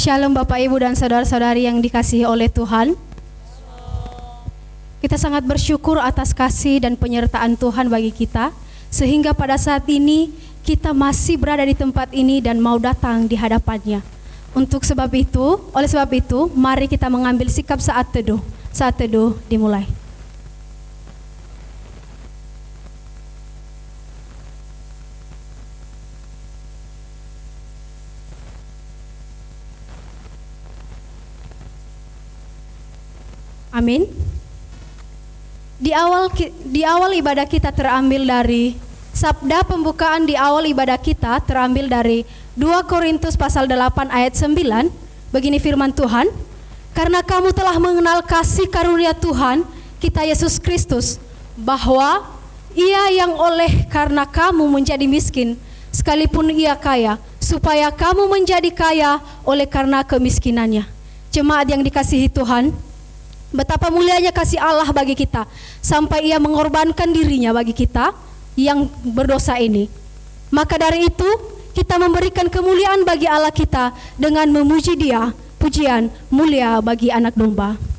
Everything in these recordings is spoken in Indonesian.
Shalom Bapak Ibu dan saudara-saudari yang dikasihi oleh Tuhan. Kita sangat bersyukur atas kasih dan penyertaan Tuhan bagi kita, sehingga pada saat ini kita masih berada di tempat ini dan mau datang di hadapannya. Oleh sebab itu, mari kita mengambil sikap saat teduh. Saat teduh dimulai. Amin. Di awal ibadah kita terambil dari sabda pembukaan di awal ibadah kita terambil dari 2 Korintus pasal 8 ayat 9. Begini firman Tuhan, karena kamu telah mengenal kasih karunia Tuhan kita Yesus Kristus, bahwa Ia yang oleh karena kamu menjadi miskin, sekalipun Ia kaya, supaya kamu menjadi kaya oleh karena kemiskinannya. Jemaat yang dikasihi Tuhan, betapa mulianya kasih Allah bagi kita, sampai Ia mengorbankan dirinya bagi kita yang berdosa ini. Maka dari itu, kita memberikan kemuliaan bagi Allah kita dengan memuji Dia, pujian mulia bagi Anak Domba. Mulia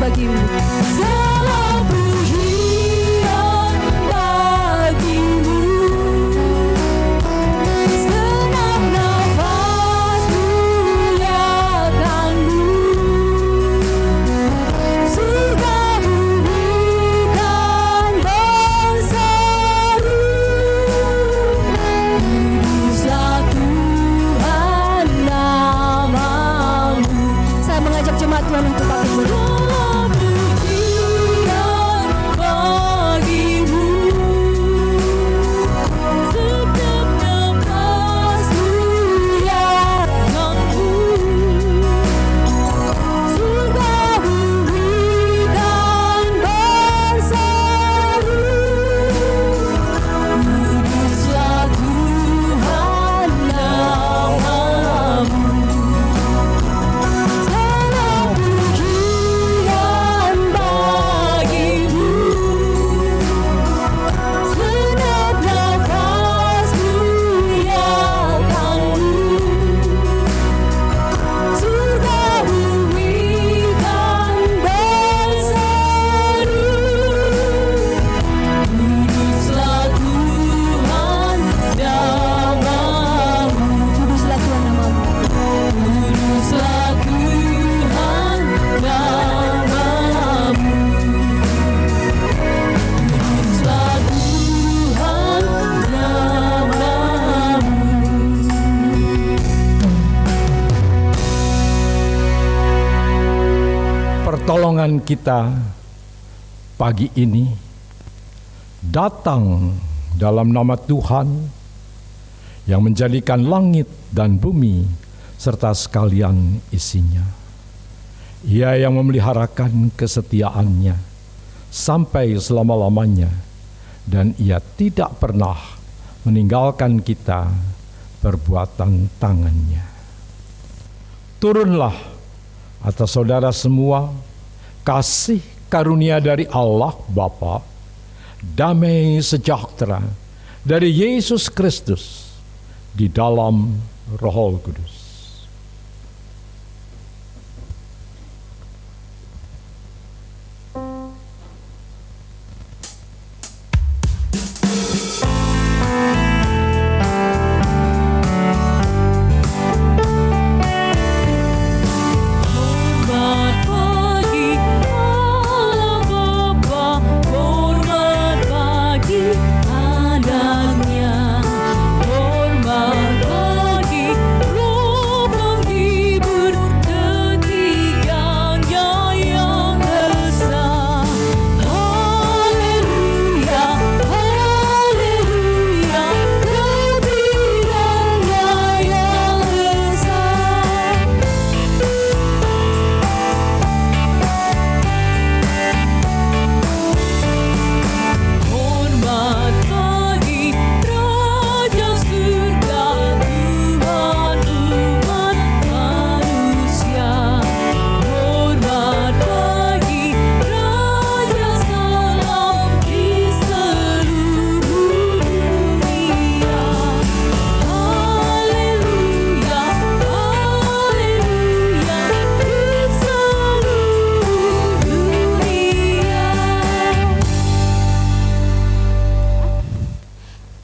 bagimu. Segala pujian bagimu. Segenap nafas muliakanmu. Surga bumi kan berseru. Kuduslah Tuhan namamu. Saya mengajak jemaat Tuhan untuk bangkit berdiri. Pertolongan kita pagi ini datang dalam nama Tuhan yang menjadikan langit dan bumi serta sekalian isinya. Ia yang memeliharakan kesetiaannya sampai selama-lamanya, dan Ia tidak pernah meninggalkan kita perbuatan tangannya. Turunlah atas saudara semua kasih karunia dari Allah Bapa, damai sejahtera dari Yesus Kristus di dalam Roh Kudus.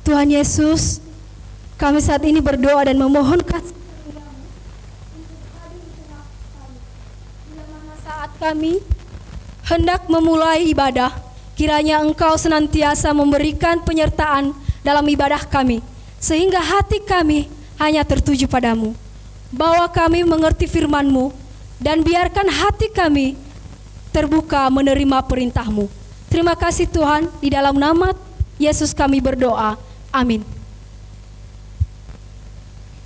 Tuhan Yesus, kami saat ini berdoa dan memohon kasih bila mana saat kami hendak memulai ibadah, kiranya Engkau senantiasa memberikan penyertaan dalam ibadah kami, sehingga hati kami hanya tertuju padamu. Bawa kami mengerti firman-Mu, dan biarkan hati kami terbuka menerima perintah-Mu. Terima kasih Tuhan, di dalam nama Yesus kami berdoa. Amin.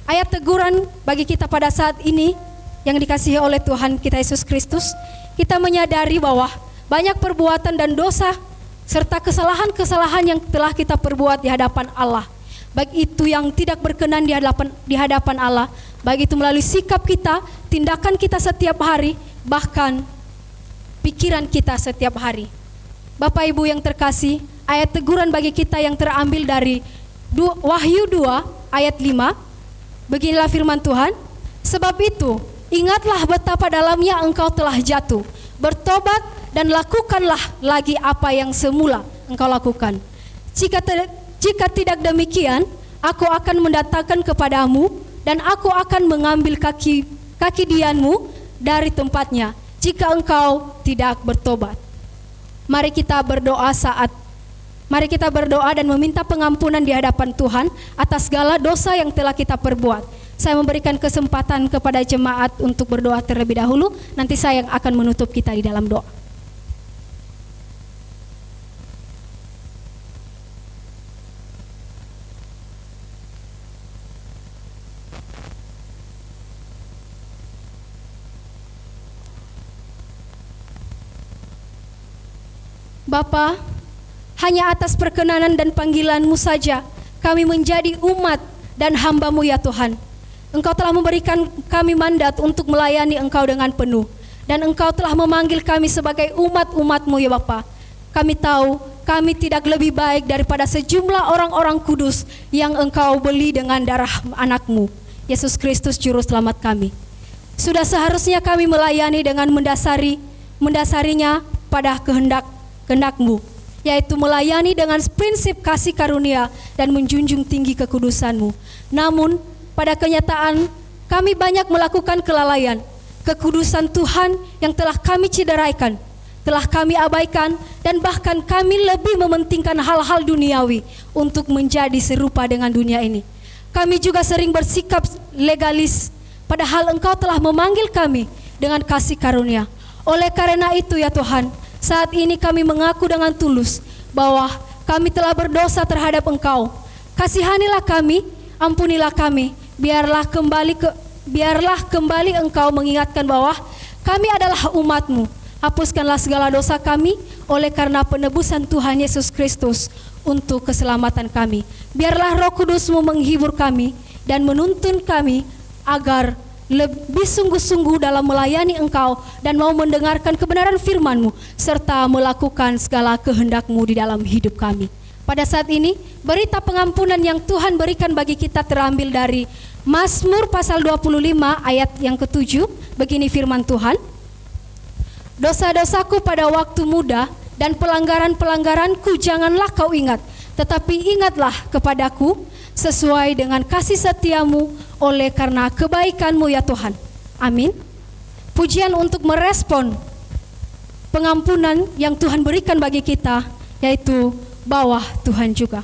Ayat teguran bagi kita pada saat ini yang dikasihi oleh Tuhan kita Yesus Kristus, kita menyadari bahwa banyak perbuatan dan dosa serta kesalahan-kesalahan yang telah kita perbuat di hadapan Allah. Baik itu yang tidak berkenan di hadapan Allah, baik itu melalui sikap kita, tindakan kita setiap hari, bahkan pikiran kita setiap hari. Bapak Ibu yang terkasih, ayat teguran bagi kita yang terambil dari Wahyu 2 ayat 5. Beginilah firman Tuhan, sebab itu ingatlah betapa dalamnya engkau telah jatuh, bertobat dan lakukanlah lagi apa yang semula engkau lakukan. Jika tidak demikian, aku akan mendatangkan kepadamu dan aku akan mengambil kaki dianmu dari tempatnya jika engkau tidak bertobat. Mari kita berdoa dan meminta pengampunan di hadapan Tuhan atas segala dosa yang telah kita perbuat. Saya memberikan kesempatan kepada jemaat untuk berdoa terlebih dahulu, nanti saya yang akan menutup kita di dalam doa. Bapa, hanya atas perkenanan dan panggilan-Mu saja kami menjadi umat dan hamba-Mu ya Tuhan. Engkau telah memberikan kami mandat untuk melayani Engkau dengan penuh. Dan Engkau telah memanggil kami sebagai umat-umat-Mu ya Bapa. Kami tahu kami tidak lebih baik daripada sejumlah orang-orang kudus yang Engkau beli dengan darah anak-Mu, Yesus Kristus Juru Selamat kami. Sudah seharusnya kami melayani dengan mendasarinya pada kehendak-Mu, yaitu melayani dengan prinsip kasih karunia dan menjunjung tinggi kekudusan-Mu. Namun, pada kenyataan kami banyak melakukan kelalaian. Kekudusan Tuhan yang telah kami cederaikan, telah kami abaikan, dan bahkan kami lebih mementingkan hal-hal duniawi untuk menjadi serupa dengan dunia ini. Kami juga sering bersikap legalis, padahal Engkau telah memanggil kami dengan kasih karunia. Oleh karena itu ya Tuhan, saat ini kami mengaku dengan tulus bahwa kami telah berdosa terhadap Engkau. Kasihanilah kami, ampunilah kami. Biarlah kembali Engkau mengingatkan bahwa kami adalah umat-Mu. Hapuskanlah segala dosa kami oleh karena penebusan Tuhan Yesus Kristus untuk keselamatan kami. Biarlah Roh Kudus-Mu menghibur kami dan menuntun kami agar lebih sungguh-sungguh dalam melayani Engkau dan mau mendengarkan kebenaran firman-Mu serta melakukan segala kehendak-Mu di dalam hidup kami. Pada saat ini, berita pengampunan yang Tuhan berikan bagi kita terambil dari Mazmur pasal 25 ayat yang ke-7. Begini firman Tuhan, dosa-dosaku pada waktu muda dan pelanggaran-pelanggaranku janganlah kau ingat, tetapi ingatlah kepadaku sesuai dengan kasih setia-Mu oleh karena kebaikan-Mu ya Tuhan. Amin. Pujian untuk merespon pengampunan yang Tuhan berikan bagi kita, yaitu bawah Tuhan juga.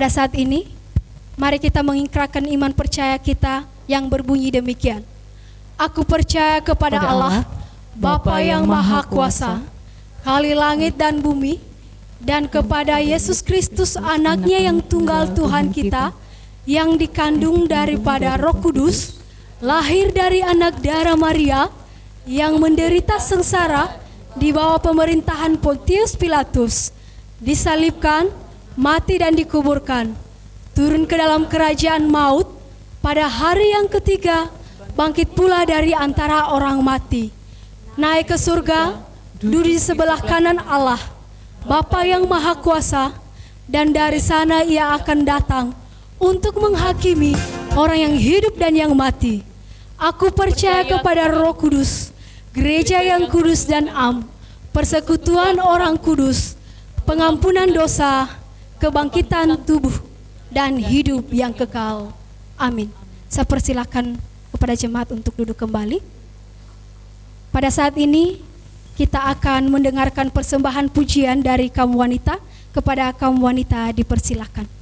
Pada saat ini, mari kita mengikrarkan iman percaya kita yang berbunyi demikian. Aku percaya kepada Allah, Bapa yang Maha Kuasa, Kali langit dan bumi, dan kepada Yesus Kristus anaknya yang tunggal Tuhan kita, yang dikandung daripada Roh Kudus, lahir dari anak darah Maria, yang menderita sengsara di bawah pemerintahan Pontius Pilatus, disalibkan, mati dan dikuburkan, turun ke dalam kerajaan maut, pada hari yang ketiga bangkit pula dari antara orang mati, naik ke surga, duduk di sebelah kanan Allah, Bapa yang Maha Kuasa, dan dari sana ia akan datang untuk menghakimi orang yang hidup dan yang mati. Aku percaya kepada Roh Kudus, gereja yang kudus dan am, persekutuan orang kudus, pengampunan dosa, kebangkitan tubuh, dan hidup yang kekal. Amin. Saya persilakan kepada jemaat untuk duduk kembali. Pada saat ini kita akan mendengarkan persembahan pujian dari kaum wanita. Kepada kaum wanita dipersilakan.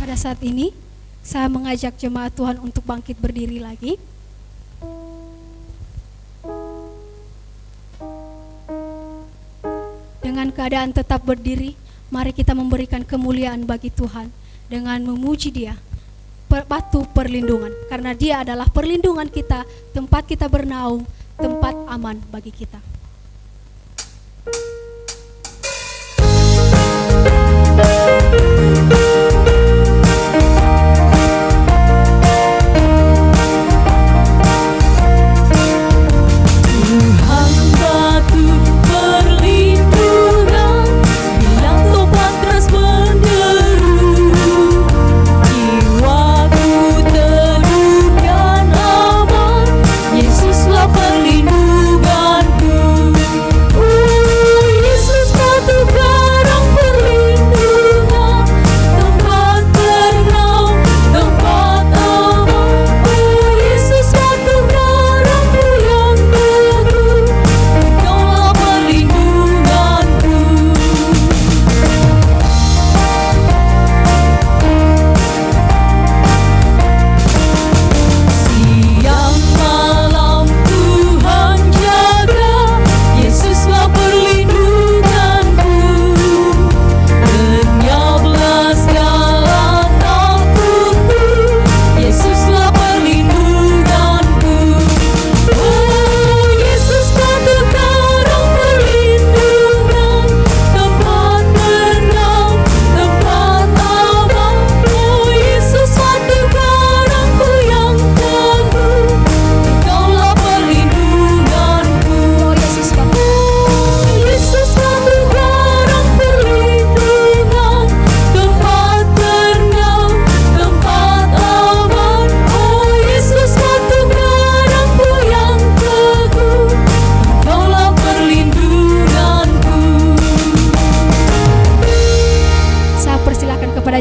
Pada saat ini, saya mengajak jemaat Tuhan untuk bangkit berdiri lagi. Dengan keadaan tetap berdiri, mari kita memberikan kemuliaan bagi Tuhan dengan memuji Dia, batu perlindungan, karena Dia adalah perlindungan kita, tempat kita bernaung, tempat aman bagi kita.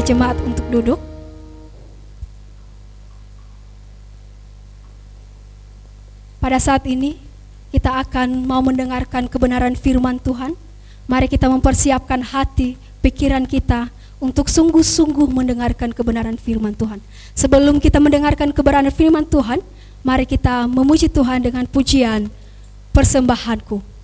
Jemaat untuk duduk. Pada saat ini kita akan mau mendengarkan kebenaran firman Tuhan. Mari kita mempersiapkan hati, pikiran kita untuk sungguh-sungguh mendengarkan kebenaran firman Tuhan. Sebelum kita mendengarkan kebenaran firman Tuhan, mari kita memuji Tuhan dengan pujian persembahanku.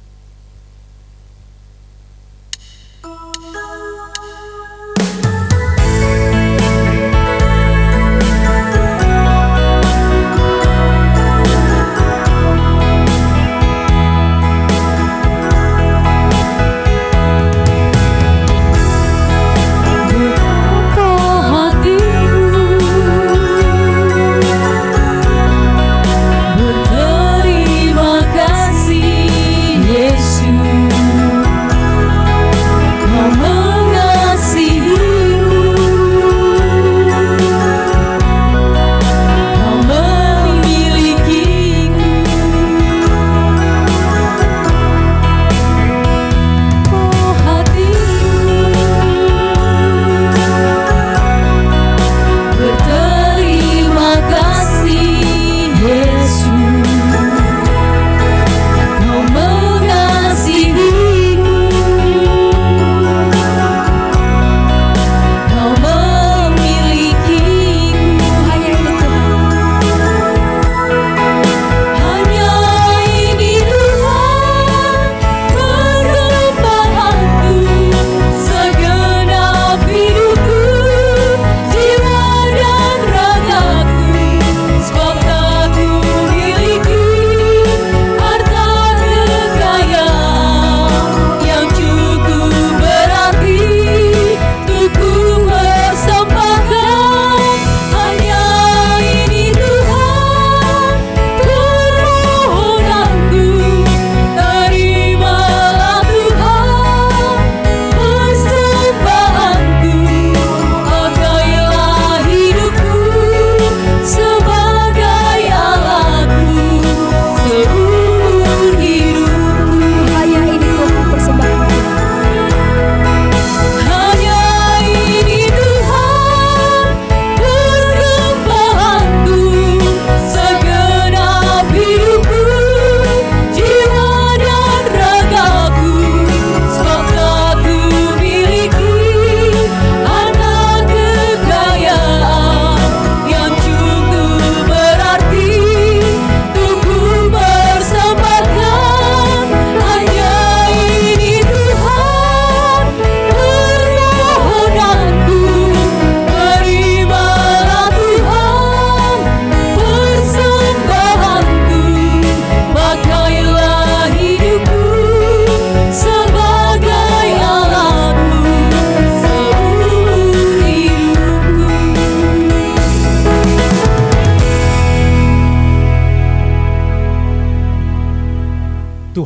Terima kasih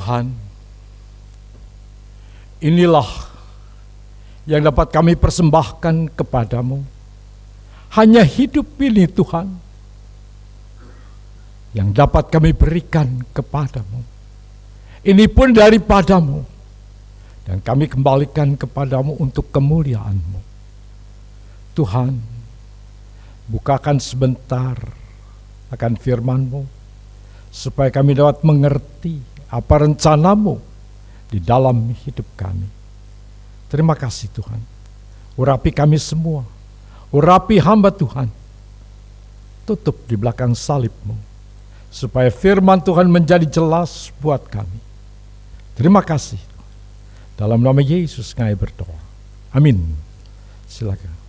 Tuhan, inilah yang dapat kami persembahkan kepadamu. Hanya hidup ini Tuhan yang dapat kami berikan kepadamu. Ini pun daripadamu, dan kami kembalikan kepadamu untuk kemuliaan-Mu. Tuhan, bukakan sebentar akan firman-Mu, supaya kami dapat mengerti apa rencana-Mu di dalam hidup kami. Terima kasih Tuhan. Urapi kami semua. Urapi hamba Tuhan. Tutup di belakang salib-Mu, supaya firman Tuhan menjadi jelas buat kami. Terima kasih. Dalam nama Yesus kami berdoa. Amin. Silakan.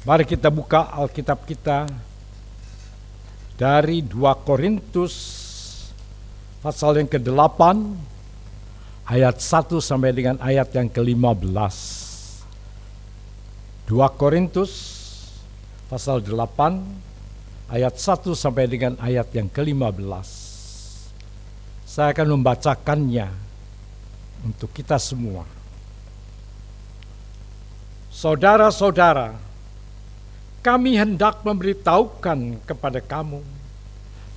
Mari kita buka Alkitab kita dari 2 Korintus pasal yang ke-8 ayat 1 sampai dengan ayat yang ke-15. 2 Korintus pasal 8 ayat 1 sampai dengan ayat yang ke-15. Saya akan membacakannya untuk kita semua. Saudara-saudara, kami hendak memberitahukan kepada kamu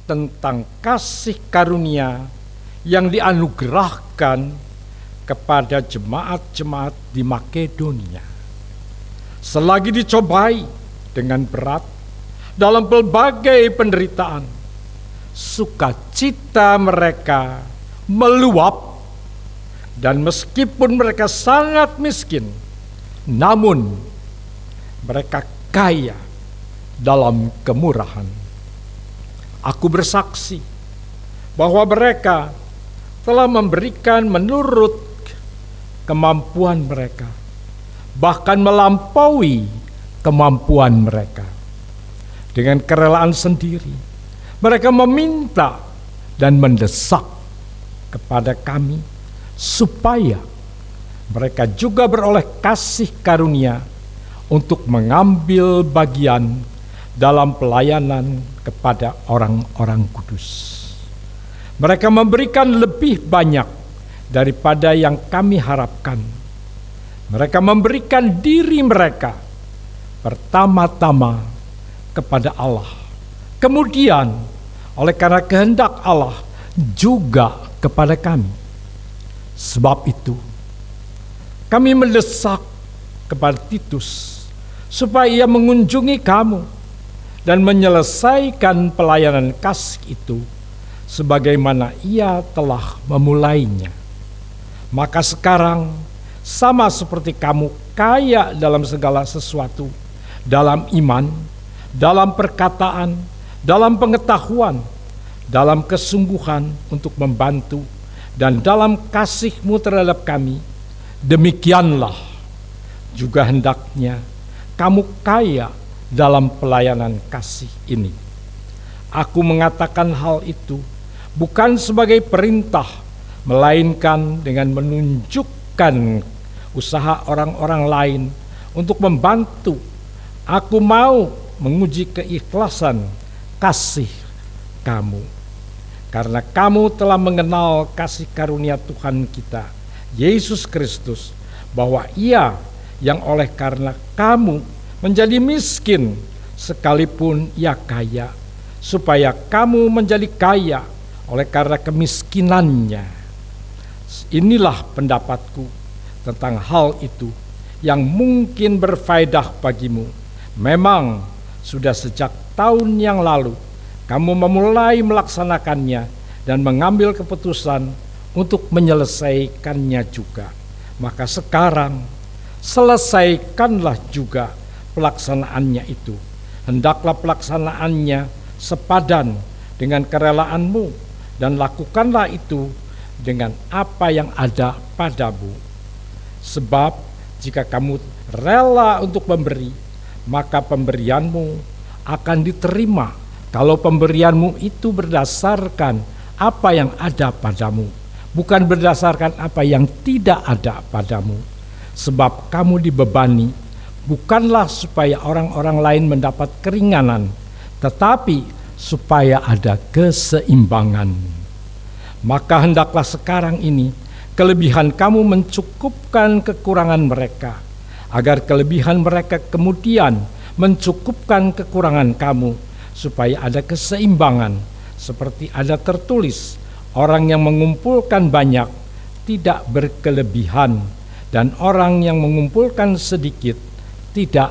tentang kasih karunia yang dianugerahkan kepada jemaat-jemaat di Makedonia. Selagi dicobai dengan berat dalam pelbagai penderitaan, sukacita mereka meluap, dan meskipun mereka sangat miskin, namun mereka kaya dalam kemurahan. Aku bersaksi bahwa mereka telah memberikan menurut kemampuan mereka, bahkan melampaui kemampuan mereka. Dengan kerelaan sendiri, mereka meminta dan mendesak kepada kami supaya mereka juga beroleh kasih karunia untuk mengambil bagian dalam pelayanan kepada orang-orang kudus. Mereka memberikan lebih banyak daripada yang kami harapkan. Mereka memberikan diri mereka pertama-tama kepada Allah, kemudian oleh karena kehendak Allah juga kepada kami. Sebab itu kami mendesak kepada Titus supaya ia mengunjungi kamu dan menyelesaikan pelayanan kasih itu sebagaimana ia telah memulainya. Maka sekarang sama seperti kamu kaya dalam segala sesuatu, dalam iman, dalam perkataan, dalam pengetahuan, dalam kesungguhan untuk membantu, dan dalam kasih-Mu terhadap kami, demikianlah juga hendaknya kamu kaya dalam pelayanan kasih ini. Aku mengatakan hal itu bukan sebagai perintah, melainkan dengan menunjukkan usaha orang-orang lain untuk membantu. Aku mau menguji keikhlasan kasih kamu, karena kamu telah mengenal kasih karunia Tuhan kita, Yesus Kristus, bahwa Ia yang oleh karena kamu menjadi miskin sekalipun Ia kaya, supaya kamu menjadi kaya oleh karena kemiskinannya. Inilah pendapatku tentang hal itu yang mungkin berfaedah bagimu. Memang sudah sejak tahun yang lalu kamu memulai melaksanakannya dan mengambil keputusan untuk menyelesaikannya juga. Maka sekarang selesaikanlah juga pelaksanaannya itu. Hendaklah pelaksanaannya sepadan dengan kerelaanmu, dan lakukanlah itu dengan apa yang ada padamu. Sebab jika kamu rela untuk memberi, maka pemberianmu akan diterima kalau pemberianmu itu berdasarkan apa yang ada padamu, bukan berdasarkan apa yang tidak ada padamu. sebab kamu dibebani, bukanlah supaya orang-orang lain mendapat keringanan, tetapi supaya ada keseimbangan. Maka hendaklah sekarang ini kelebihan kamu mencukupkan kekurangan mereka, agar kelebihan mereka kemudian mencukupkan kekurangan kamu, supaya ada keseimbangan, seperti ada tertulis, orang yang mengumpulkan banyak tidak berkelebihan, dan orang yang mengumpulkan sedikit tidak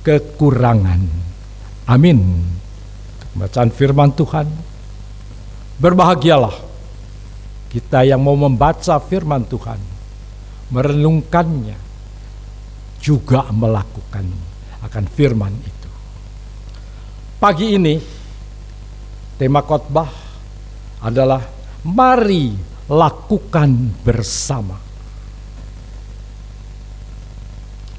kekurangan. Amin. Bacaan firman Tuhan. Berbahagialah kita yang mau membaca firman Tuhan, merenungkannya, juga melakukan akan firman itu. Pagi ini tema khotbah adalah mari lakukan bersama.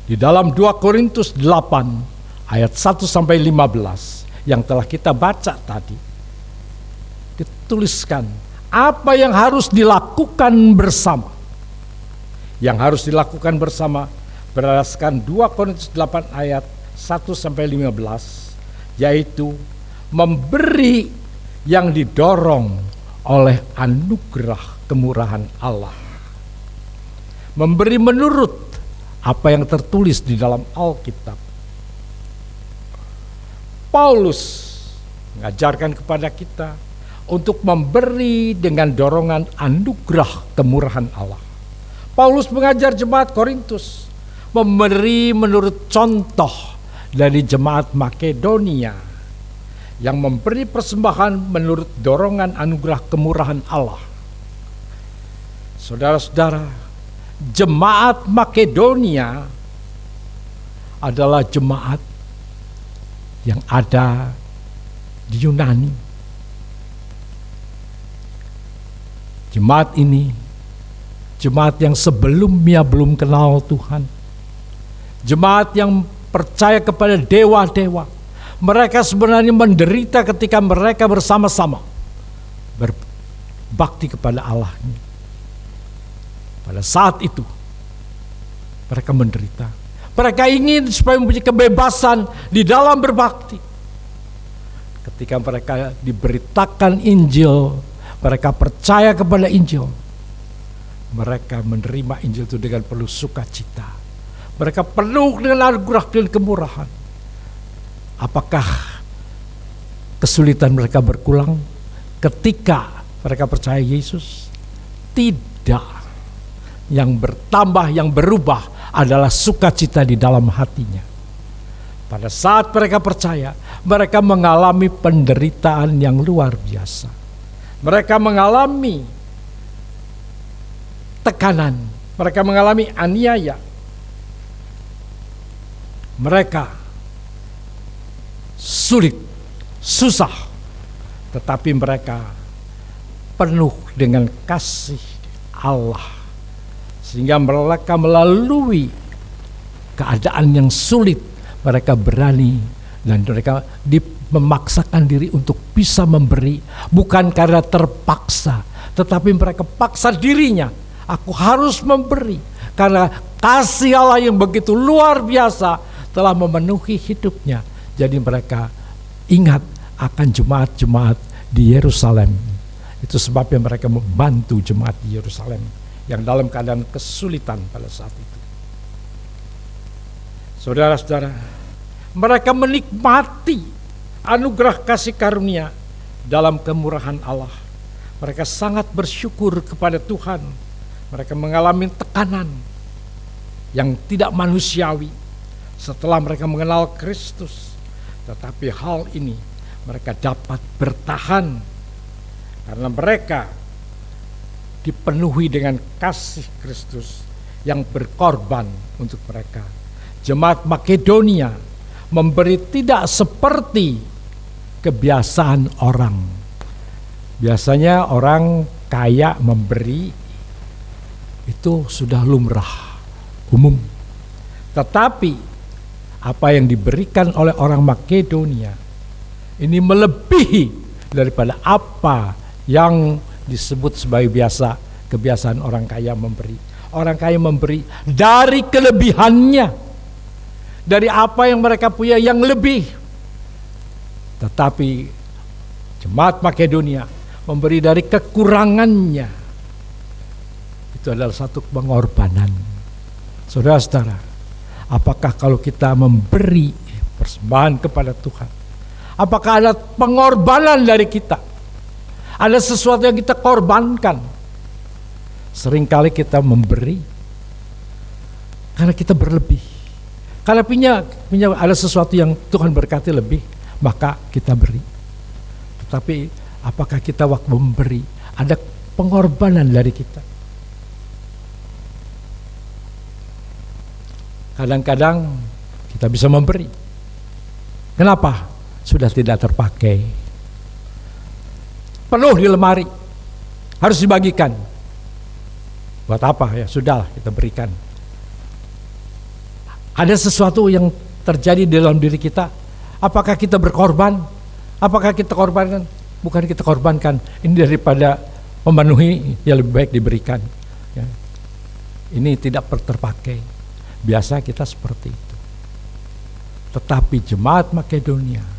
Di dalam 2 Korintus 8 ayat 1 sampai 15 yang telah kita baca tadi, dituliskan apa yang harus dilakukan bersama. Yang harus dilakukan bersama berdasarkan 2 Korintus 8 ayat 1 sampai 15, yaitu memberi yang didorong oleh anugerah kemurahan Allah. Memberi menurut apa yang tertulis di dalam Alkitab. Paulus mengajarkan kepada kita untuk memberi dengan dorongan anugerah kemurahan Allah. Paulus mengajar jemaat Korintus memberi menurut contoh dari jemaat Makedonia yang memberi persembahan menurut dorongan anugerah kemurahan Allah. Saudara-saudara, jemaat Makedonia adalah jemaat yang ada di Yunani. Jemaat ini jemaat yang sebelumnya belum kenal Tuhan. Jemaat yang percaya kepada dewa-dewa. Mereka sebenarnya menderita ketika mereka bersama-sama berbakti kepada Allah. Pada saat itu mereka menderita. Mereka ingin supaya mempunyai kebebasan di dalam berbakti. Ketika mereka diberitakan Injil, mereka percaya kepada Injil, mereka menerima Injil itu dengan penuh sukacita. Mereka penuh dengan anugerah dan kemurahan. Apakah kesulitan mereka berkurang ketika mereka percaya Yesus? Tidak. Yang bertambah, yang berubah adalah sukacita di dalam hatinya. Pada saat mereka percaya, mereka mengalami penderitaan yang luar biasa. Mereka mengalami tekanan, mereka mengalami aniaya. Mereka sulit, susah, tetapi mereka penuh dengan kasih Allah. Sehingga mereka melalui keadaan yang sulit, mereka berani dan mereka memaksakan diri untuk bisa memberi. Bukan karena terpaksa, tetapi mereka paksa dirinya. Aku harus memberi karena kasih Allah yang begitu luar biasa telah memenuhi hidupnya. Jadi mereka ingat akan jemaat-jemaat di Yerusalem. Itu sebabnya mereka membantu jemaat di Yerusalem yang dalam keadaan kesulitan pada saat itu. Saudara-saudara, mereka menikmati anugerah kasih karunia dalam kemurahan Allah. Mereka sangat bersyukur kepada Tuhan. Mereka mengalami tekanan yang tidak manusiawi setelah mereka mengenal Kristus. Tetapi hal ini mereka dapat bertahan karena mereka dipenuhi dengan kasih Kristus yang berkorban untuk mereka. Jemaat Makedonia memberi tidak seperti kebiasaan orang. Biasanya orang kaya memberi itu sudah lumrah, umum. Tetapi apa yang diberikan oleh orang Makedonia ini melebihi daripada apa yang disebut sebagai kebiasaan orang kaya memberi. orang kaya memberi dari kelebihannya, dari apa yang mereka punya yang lebih. Tetapi jemaat Makedonia memberi dari kekurangannya. Itu adalah satu pengorbanan. Saudara-saudara, apakah kalau kita memberi persembahan kepada Tuhan, apakah ada pengorbanan dari kita? Ada sesuatu yang kita korbankan. Seringkali kita memberi karena kita berlebih. Karena punya ada sesuatu yang Tuhan berkati lebih, maka kita beri. Tetapi apakah kita waktu memberi ada pengorbanan dari kita? Kadang-kadang kita bisa memberi. Kenapa? Sudah tidak terpakai. Penuh di lemari. Harus dibagikan. Buat apa? Ya sudah kita berikan. Ada sesuatu yang terjadi dalam diri kita. Apakah kita berkorban? Apakah kita korbankan? Bukan kita korbankan. Ini daripada memenuhi, yang lebih baik diberikan. Ya. Ini tidak terpakai. Biasa kita seperti itu. Tetapi jemaat Makedonia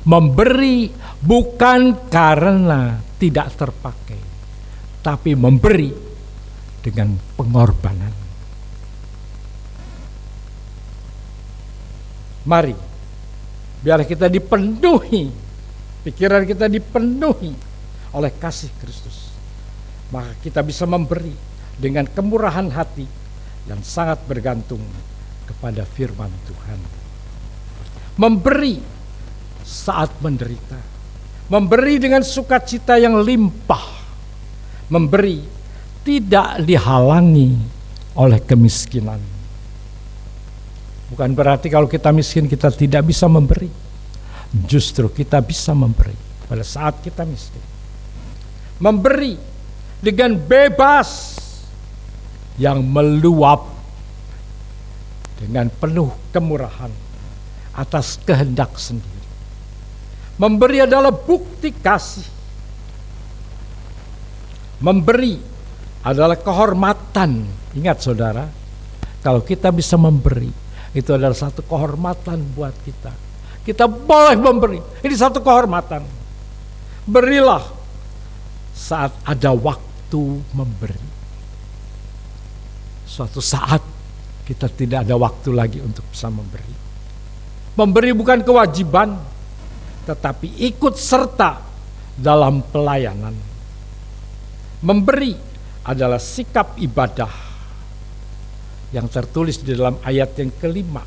memberi bukan karena tidak terpakai, tapi memberi dengan pengorbanan. Mari, biar kita dipenuhi, pikiran kita dipenuhi oleh kasih Kristus. Maka kita bisa memberi dengan kemurahan hati yang sangat bergantung kepada firman Tuhan. Memberi saat menderita. Memberi dengan sukacita yang limpah. Memberi tidak dihalangi oleh kemiskinan. Bukan berarti kalau kita miskin kita tidak bisa memberi. Justru kita bisa memberi pada saat kita miskin. Memberi dengan bebas yang meluap dengan penuh kemurahan atas kehendak sendiri. Memberi adalah bukti kasih. Memberi adalah kehormatan. Ingat saudara, kalau kita bisa memberi, itu adalah satu kehormatan buat kita. Kita boleh memberi. Ini satu kehormatan. Berilah saat ada waktu memberi. Suatu saat kita tidak ada waktu lagi untuk bisa memberi. Memberi bukan kewajiban, tetapi ikut serta dalam pelayanan. Memberi adalah sikap ibadah yang tertulis di dalam ayat yang kelima.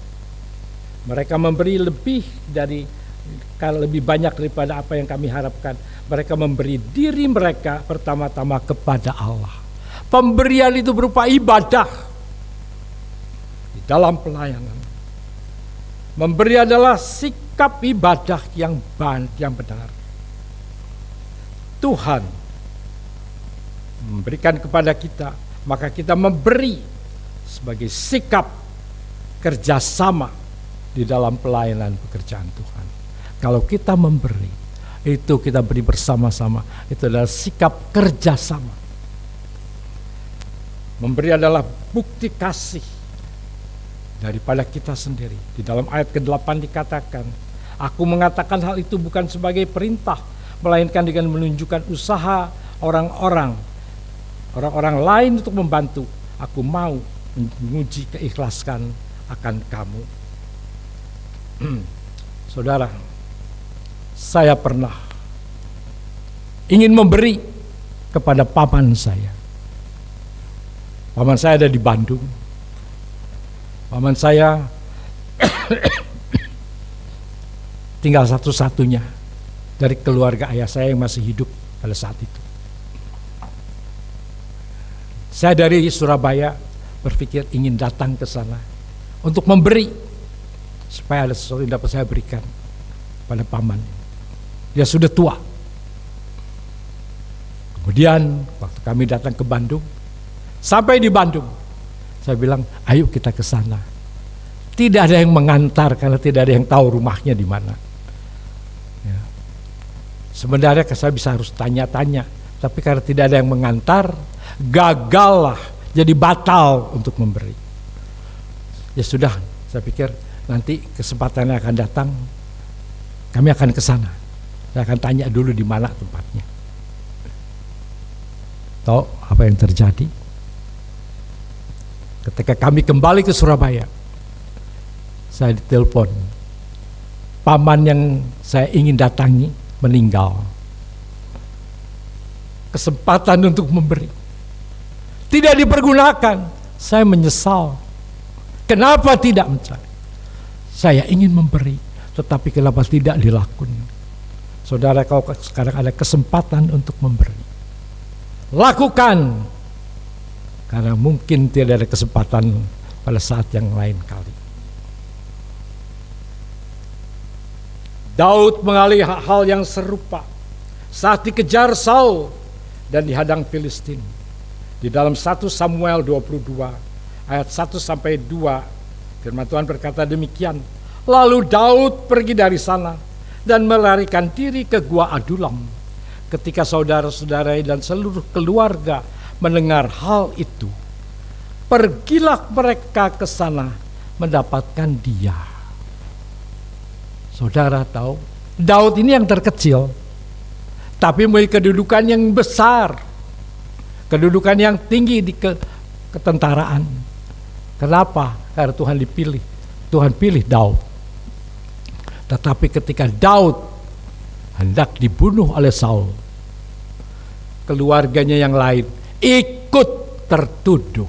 Mereka memberi lebih banyak daripada apa yang kami harapkan. Mereka memberi diri mereka pertama-tama kepada Allah. Pemberian itu berupa ibadah di dalam pelayanan. Memberi adalah sikap ibadah yang benar. Tuhan memberikan kepada kita, maka kita memberi sebagai sikap kerjasama di dalam pelayanan pekerjaan Tuhan. Kalau kita memberi, itu kita beri bersama-sama. Itu adalah sikap kerjasama. Memberi adalah bukti kasih daripada kita sendiri. Di dalam ayat ke-8 dikatakan, aku mengatakan hal itu bukan sebagai perintah, melainkan dengan menunjukkan usaha orang-orang lain untuk membantu. Aku mau menguji keikhlasan akan kamu. Saudara, saya pernah ingin memberi kepada paman saya. Paman saya ada di Bandung. Paman saya tinggal satu-satunya dari keluarga ayah saya yang masih hidup pada saat itu. Saya dari Surabaya berpikir ingin datang ke sana untuk memberi, supaya ada sesuatu yang dapat saya berikan pada paman. Dia sudah tua. Kemudian waktu kami datang ke Bandung, sampai di Bandung, saya bilang, ayo kita ke sana. Tidak ada yang mengantar karena tidak ada yang tahu rumahnya di mana. Ya. Sebenarnya saya bisa harus tanya-tanya, tapi karena tidak ada yang mengantar, gagallah jadi batal untuk memberi. Ya sudah, saya pikir nanti kesempatannya akan datang, kami akan ke sana. Saya akan tanya dulu di mana tempatnya. Tahu apa yang terjadi? Ketika kami kembali ke Surabaya, saya ditelepon. Paman yang saya ingin datangi meninggal. Kesempatan untuk memberi tidak dipergunakan. Saya menyesal. Kenapa tidak mencari? Saya ingin memberi, tetapi kenapa tidak dilakukan? Saudara, kau sekarang ada kesempatan untuk memberi. Lakukan. Karena mungkin tidak ada kesempatan pada saat yang lain kali. Daud mengalami hal yang serupa saat dikejar Saul dan dihadang Filistin. Di dalam 1 Samuel 22 ayat 1 sampai 2, firman Tuhan berkata demikian. Lalu Daud pergi dari sana dan melarikan diri ke Gua Adulam. Ketika saudara-saudara dan seluruh keluarga mendengar hal itu, pergilah mereka ke sana mendapatkan dia. Saudara tahu, Daud ini yang terkecil, tapi memiliki kedudukan yang besar, kedudukan yang tinggi di ketentaraan. Kenapa? Karena Tuhan pilih Daud. Tetapi ketika Daud hendak dibunuh oleh Saul, keluarganya yang lain ikut tertuduh,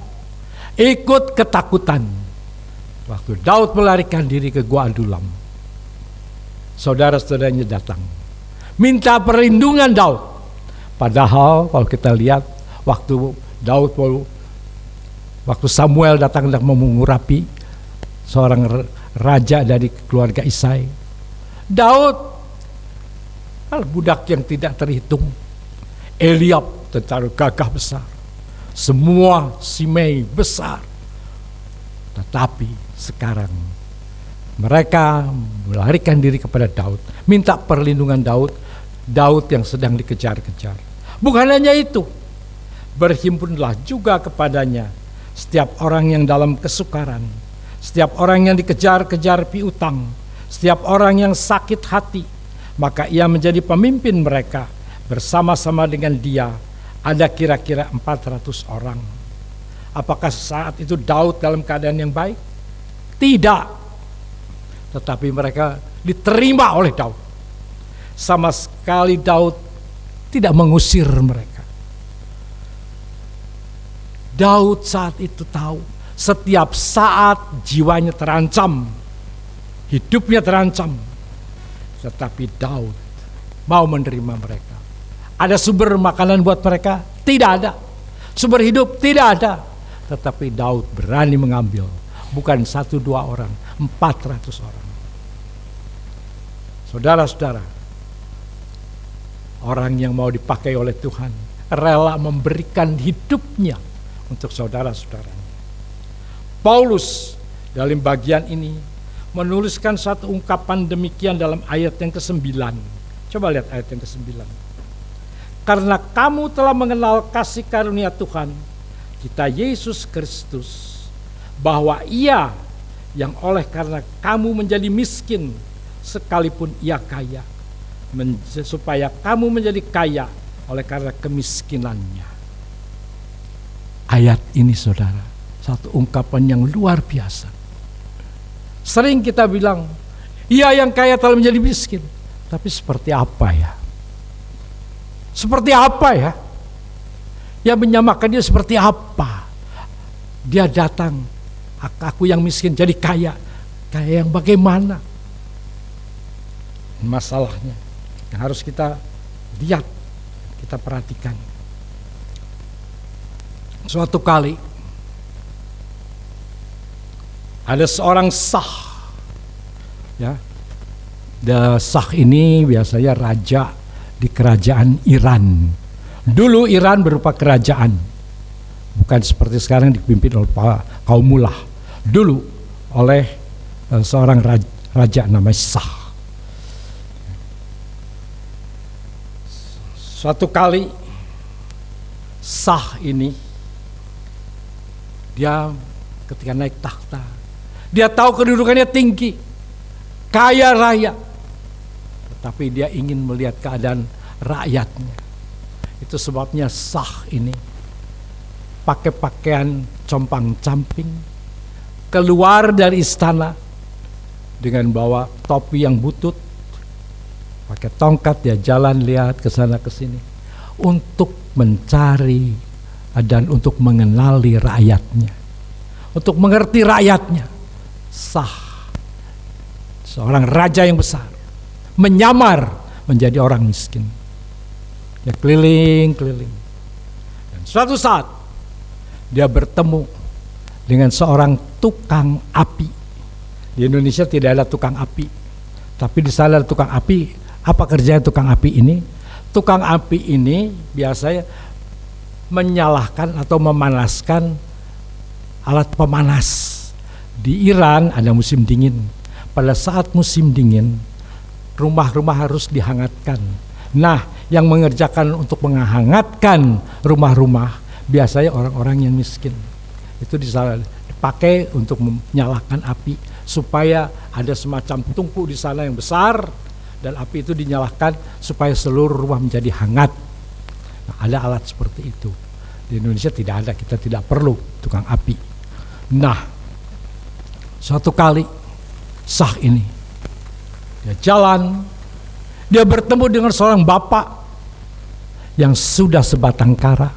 ikut ketakutan. Waktu Daud melarikan diri ke Gua Adulam, saudara-saudaranya datang minta perlindungan Daud. Padahal kalau kita lihat waktu Samuel datang hendak mengurapi seorang raja dari keluarga Isai, Daud budak yang tidak terhitung. Eliab tentara gagah besar, semua Simei besar. Tetapi sekarang mereka melarikan diri kepada Daud, minta perlindungan Daud yang sedang dikejar-kejar. Bukan hanya itu, berhimpunlah juga kepadanya setiap orang yang dalam kesukaran, setiap orang yang dikejar-kejar piutang, setiap orang yang sakit hati, maka ia menjadi pemimpin mereka. Bersama-sama dengan dia ada kira-kira 400 orang. Apakah saat itu Daud dalam keadaan yang baik? Tidak. Tetapi mereka diterima oleh Daud. Sama sekali Daud tidak mengusir mereka. Daud saat itu tahu setiap saat jiwanya terancam, hidupnya terancam. Tetapi Daud mau menerima mereka. Ada sumber makanan buat mereka? Tidak ada. Sumber hidup? Tidak ada. Tetapi Daud berani mengambil. Bukan 1-2 orang, 400 orang. Saudara-saudara, orang yang mau dipakai oleh Tuhan rela memberikan hidupnya untuk saudara-saudaranya. Paulus dalam bagian ini menuliskan satu ungkapan demikian dalam ayat yang ke-9. Coba lihat ayat yang ke-9. Karena kamu telah mengenal kasih karunia Tuhan kita Yesus Kristus, bahwa Ia yang oleh karena kamu menjadi miskin sekalipun Ia kaya, supaya kamu menjadi kaya oleh karena kemiskinannya. Ayat ini saudara, satu ungkapan yang luar biasa. Sering kita bilang, Ia yang kaya telah menjadi miskin. Tapi seperti apa ya? Seperti apa ya? Yang menyamakan dia seperti apa? Dia datang, aku yang miskin jadi kaya. Kaya yang bagaimana? Masalahnya yang harus kita lihat, kita perhatikan. Suatu kali ada seorang Shah, ya. Shah ini biasanya raja di kerajaan Iran. Dulu Iran berupa kerajaan, bukan seperti sekarang dipimpin oleh kaum mullah. Dulu oleh seorang raja namanya Shah. Suatu kali Shah ini Dia ketika naik takhta, dia tahu kedudukannya tinggi, kaya raya, tetapi dia ingin melihat keadaan rakyatnya. Itu sebabnya Sah ini pakai pakaian compang-camping, keluar dari istana dengan bawa topi yang butut, pakai tongkat, dia jalan lihat ke sana ke sini untuk mencari dan untuk mengenali rakyatnya, untuk mengerti rakyatnya. Sah, seorang raja yang besar, menyamar menjadi orang miskin. Dia keliling-keliling. Dan suatu saat dia bertemu dengan seorang tukang api. Di Indonesia tidak ada tukang api, tapi di sana ada tukang api. Apa kerjanya tukang api ini? Tukang api ini biasanya menyalakan atau memanaskan alat pemanas. Di Iran ada musim dingin. Pada saat musim dingin, rumah-rumah harus dihangatkan. Nah, yang mengerjakan untuk menghangatkan rumah-rumah biasanya orang-orang yang miskin. Itu dipakai untuk menyalakan api supaya ada semacam tungku di sana yang besar, dan api itu dinyalakan supaya seluruh rumah menjadi hangat. Nah, ada alat seperti itu. Di Indonesia tidak ada, kita tidak perlu tukang api. Nah, suatu kali Sah ini dia jalan, dia bertemu dengan seorang bapak yang sudah sebatang kara,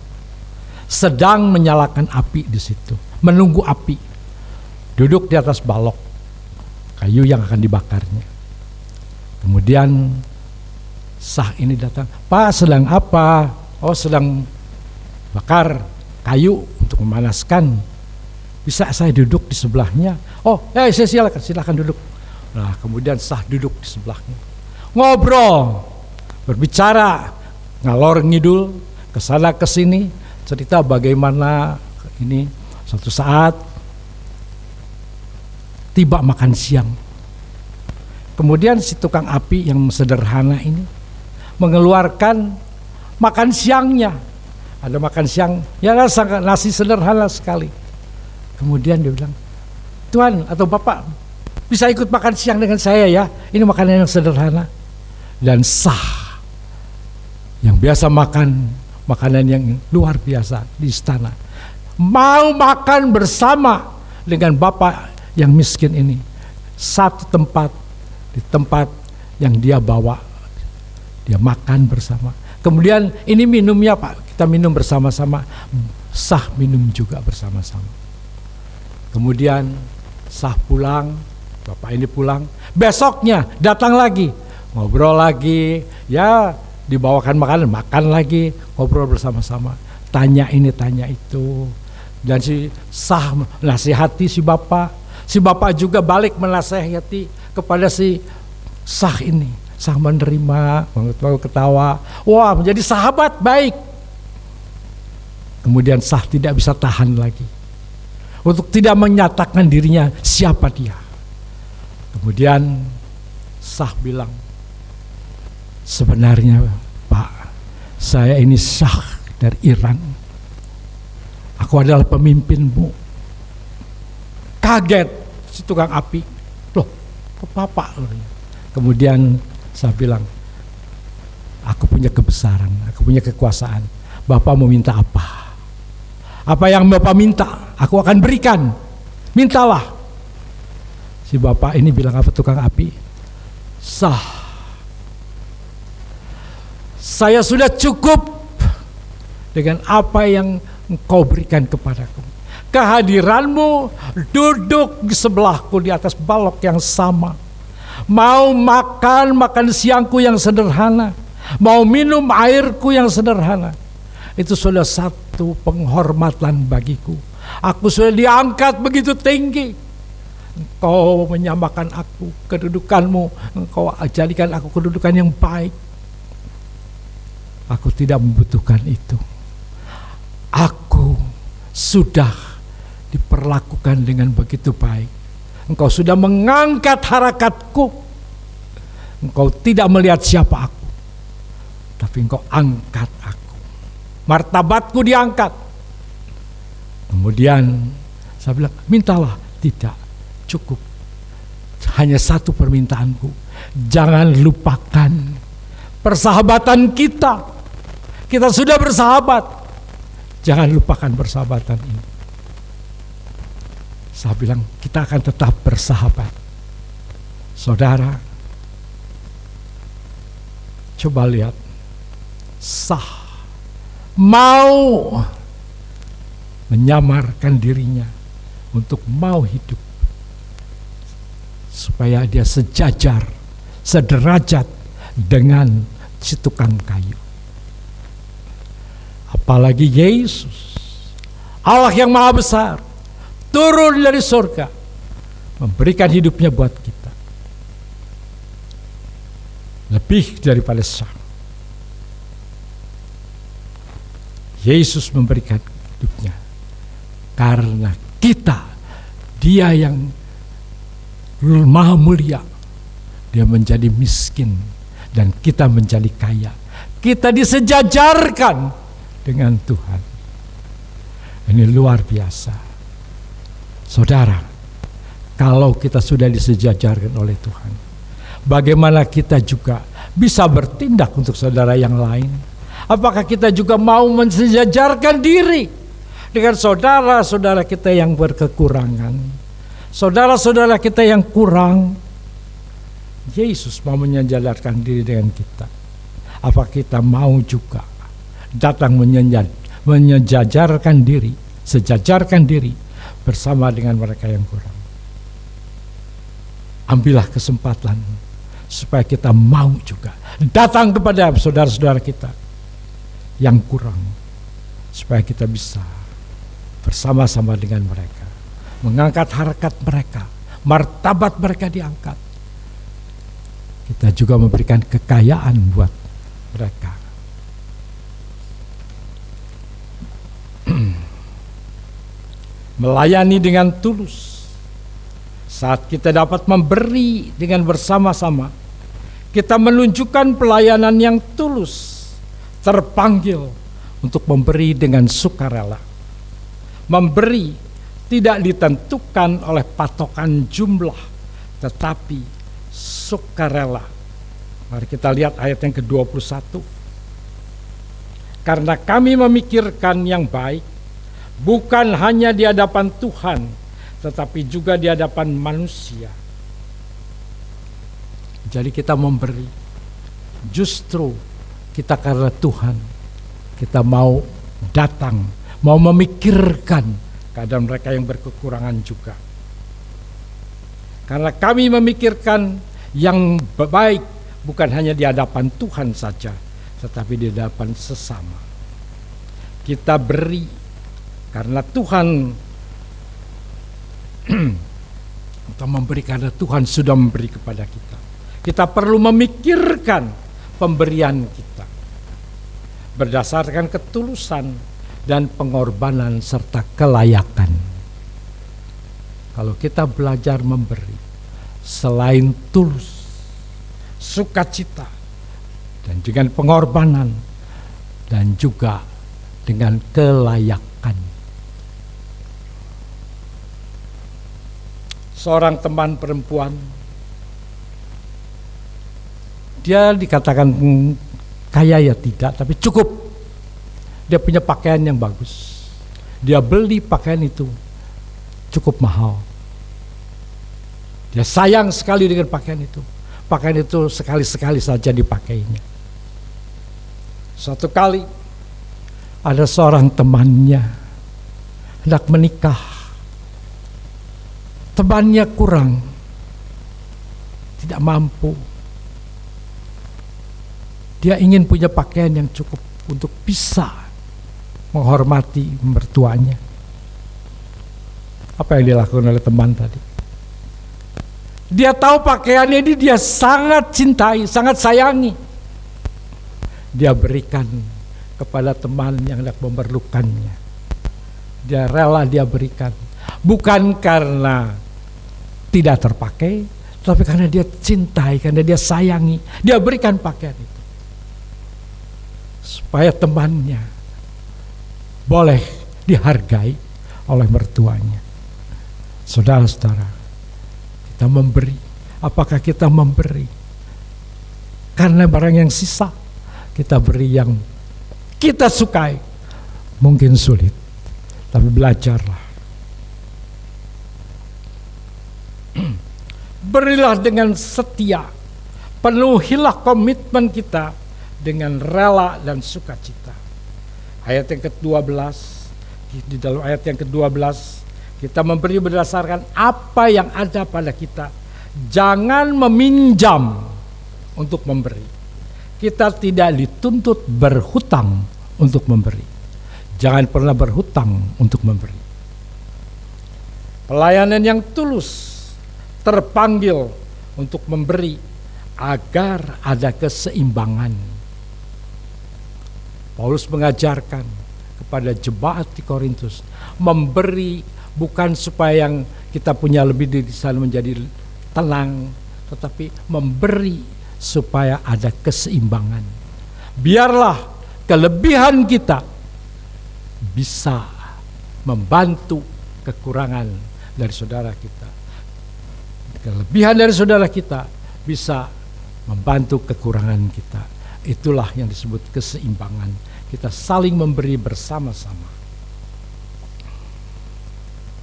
sedang menyalakan api di situ, menunggu api, duduk di atas balok kayu yang akan dibakarnya. Kemudian Sah ini datang, "Pak, sedang apa?" "Oh, sedang bakar kayu untuk memanaskan. Bisa saya duduk di sebelahnya?" "Oh, saya silakan duduk." Nah, kemudian Sah duduk di sebelahnya. Ngobrol, berbicara, ngalor ngidul, kesana kesini, cerita bagaimana ini. Suatu saat tiba makan siang. Kemudian si tukang api yang sederhana ini mengeluarkan makan siangnya. Ada makan siang, ya nasi sederhana sekali. Kemudian dia bilang, "Tuan atau Bapak, bisa ikut makan siang dengan saya ya, ini makanan yang sederhana." Dan Sah yang biasa makan makanan yang luar biasa di istana, mau makan bersama dengan bapak yang miskin ini, satu tempat, di tempat yang dia bawa, dia makan bersama. Kemudian ini minumnya Pak, kita minum bersama-sama. Sah minum juga bersama-sama. Kemudian Sah pulang, bapak ini pulang, besoknya datang lagi, ngobrol lagi, ya dibawakan makanan, makan lagi, ngobrol bersama-sama, tanya ini tanya itu. Dan si Sah menasihati si bapak juga balik menasihati kepada si Sah ini. Sah menerima, ketawa, wah menjadi sahabat baik. Kemudian Sah tidak bisa tahan lagi untuk tidak menyatakan dirinya siapa dia. Kemudian Sah bilang, "Sebenarnya Pak, saya ini Sah dari Iran. Aku adalah pemimpinmu." Kaget si tukang api, "Loh, kok Bapak?" Kemudian Sah bilang, "Aku punya kebesaran, aku punya kekuasaan. Bapak mau minta apa? Apa yang Bapak minta, aku akan berikan. Mintalah." Si bapak ini bilang apa, tukang api? "Sah, saya sudah cukup dengan apa yang engkau berikan kepadaku. Kehadiranmu duduk di sebelahku di atas balok yang sama. Mau makan siangku yang sederhana, mau minum airku yang sederhana. Itu sudah satu penghormatan bagiku. Aku sudah diangkat begitu tinggi. Engkau menyamakan aku kedudukanmu, engkau jadikan aku kedudukan yang baik. Aku tidak membutuhkan itu. Aku sudah diperlakukan dengan begitu baik. Engkau sudah mengangkat harakatku. Engkau tidak melihat siapa aku, tapi engkau angkat aku. Martabatku diangkat." Kemudian Saya bilang, mintalah. Tidak, cukup. Hanya satu permintaanku. Jangan lupakan persahabatan kita. Kita sudah bersahabat. Jangan lupakan persahabatan ini. Saya bilang, kita akan tetap bersahabat. Saudara, coba lihat. Sah mau menyamarkan dirinya untuk mau hidup supaya dia sejajar, sederajat dengan si tukang kayu. Apalagi Yesus, Allah yang maha besar, turun dari surga, memberikan hidupnya buat kita. Lebih daripada sah. Yesus memberikan hidupnya karena kita, dia yang maha mulia, dia menjadi miskin dan kita menjadi kaya. Kita disejajarkan dengan Tuhan. Ini luar biasa. Saudara, kalau kita sudah disejajarkan oleh Tuhan, bagaimana kita juga bisa bertindak untuk saudara yang lain? Apakah kita juga mau mensejajarkan diri dengan saudara-saudara kita yang berkekurangan, saudara-saudara kita yang kurang? Yesus mau menyejajarkan diri dengan kita. Apa kita mau juga datang menyejajarkan diri, sejajarkan diri bersama dengan mereka yang kurang? Ambillah kesempatan supaya kita mau juga datang kepada saudara-saudara kita yang kurang, supaya kita bisa bersama-sama dengan mereka, mengangkat harkat mereka, martabat mereka diangkat. Kita juga memberikan kekayaan buat mereka. Melayani dengan tulus. Saat kita dapat memberi dengan bersama-sama, kita menunjukkan pelayanan yang tulus, terpanggil untuk memberi dengan sukarela. Memberi tidak ditentukan oleh patokan jumlah, tetapi sukarela. Mari kita lihat ayat yang ke-21. Karena kami memikirkan yang baik, bukan hanya di hadapan Tuhan, tetapi juga di hadapan manusia. Jadi kita memberi, justru kita karena Tuhan, kita mau datang, mau memikirkan keadaan mereka yang berkekurangan juga. Karena kami memikirkan yang baik bukan hanya di hadapan Tuhan saja, tetapi di hadapan sesama. Kita beri karena Tuhan, kita memberi karena Tuhan sudah memberi kepada kita. Kita perlu memikirkan pemberian kita berdasarkan ketulusan dan pengorbanan serta kelayakan. Kalau kita belajar memberi selain tulus, sukacita, dan dengan pengorbanan, dan juga dengan kelayakan. Seorang teman perempuan, dia dikatakan kaya ya tidak, tapi cukup. Dia punya pakaian yang bagus. Dia beli pakaian itu cukup mahal. Dia sayang sekali dengan pakaian itu. Pakaian itu sekali-sekali saja dipakainya. Suatu kali ada seorang temannya hendak menikah. Temannya kurang, tidak mampu. Dia ingin punya pakaian yang cukup untuk bisa menghormati mertuanya. Apa yang dilakukan oleh teman tadi? Dia tahu pakaiannya ini dia sangat cintai, sangat sayangi. Dia berikan kepada teman yang hendak memerlukannya. Dia rela dia berikan. Bukan karena tidak terpakai, tapi karena dia cintai, karena dia sayangi. Dia berikan pakaian itu supaya temannya boleh dihargai oleh mertuanya. Saudara-saudara, kita memberi. Apakah kita memberi karena barang yang sisa? Kita beri yang kita sukai. Mungkin sulit, tapi belajarlah. Berilah dengan setia. Penuhilah komitmen kita dengan rela dan sukacita. Ayat yang ke-12, di dalam ayat yang ke-12, kita memberi berdasarkan apa yang ada pada kita. Jangan meminjam untuk memberi. Kita tidak dituntut berhutang untuk memberi. Jangan pernah berhutang untuk memberi. Pelayanan yang tulus terpanggil untuk memberi agar ada keseimbangan. Paulus mengajarkan kepada jemaat di Korintus, memberi bukan supaya yang kita punya lebih di sana menjadi tenang, tetapi memberi supaya ada keseimbangan. Biarlah kelebihan kita bisa membantu kekurangan dari saudara kita. Kelebihan dari saudara kita bisa membantu kekurangan kita. Itulah yang disebut keseimbangan. Kita saling memberi bersama-sama.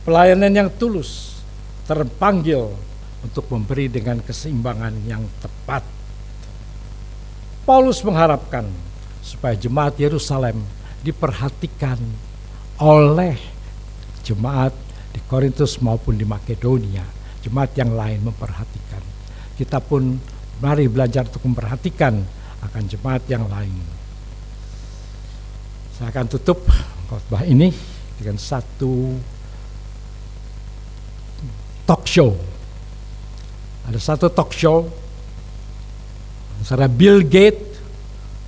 Pelayanan yang tulus terpanggil untuk memberi dengan keseimbangan yang tepat. Paulus mengharapkan supaya jemaat Yerusalem diperhatikan oleh jemaat di Korintus maupun di Makedonia. Jemaat yang lain memperhatikan. Kita pun mari belajar untuk memperhatikan akan jemaat yang lain. Saya akan tutup khotbah ini dengan satu talk show. Ada satu talk show antara Bill Gates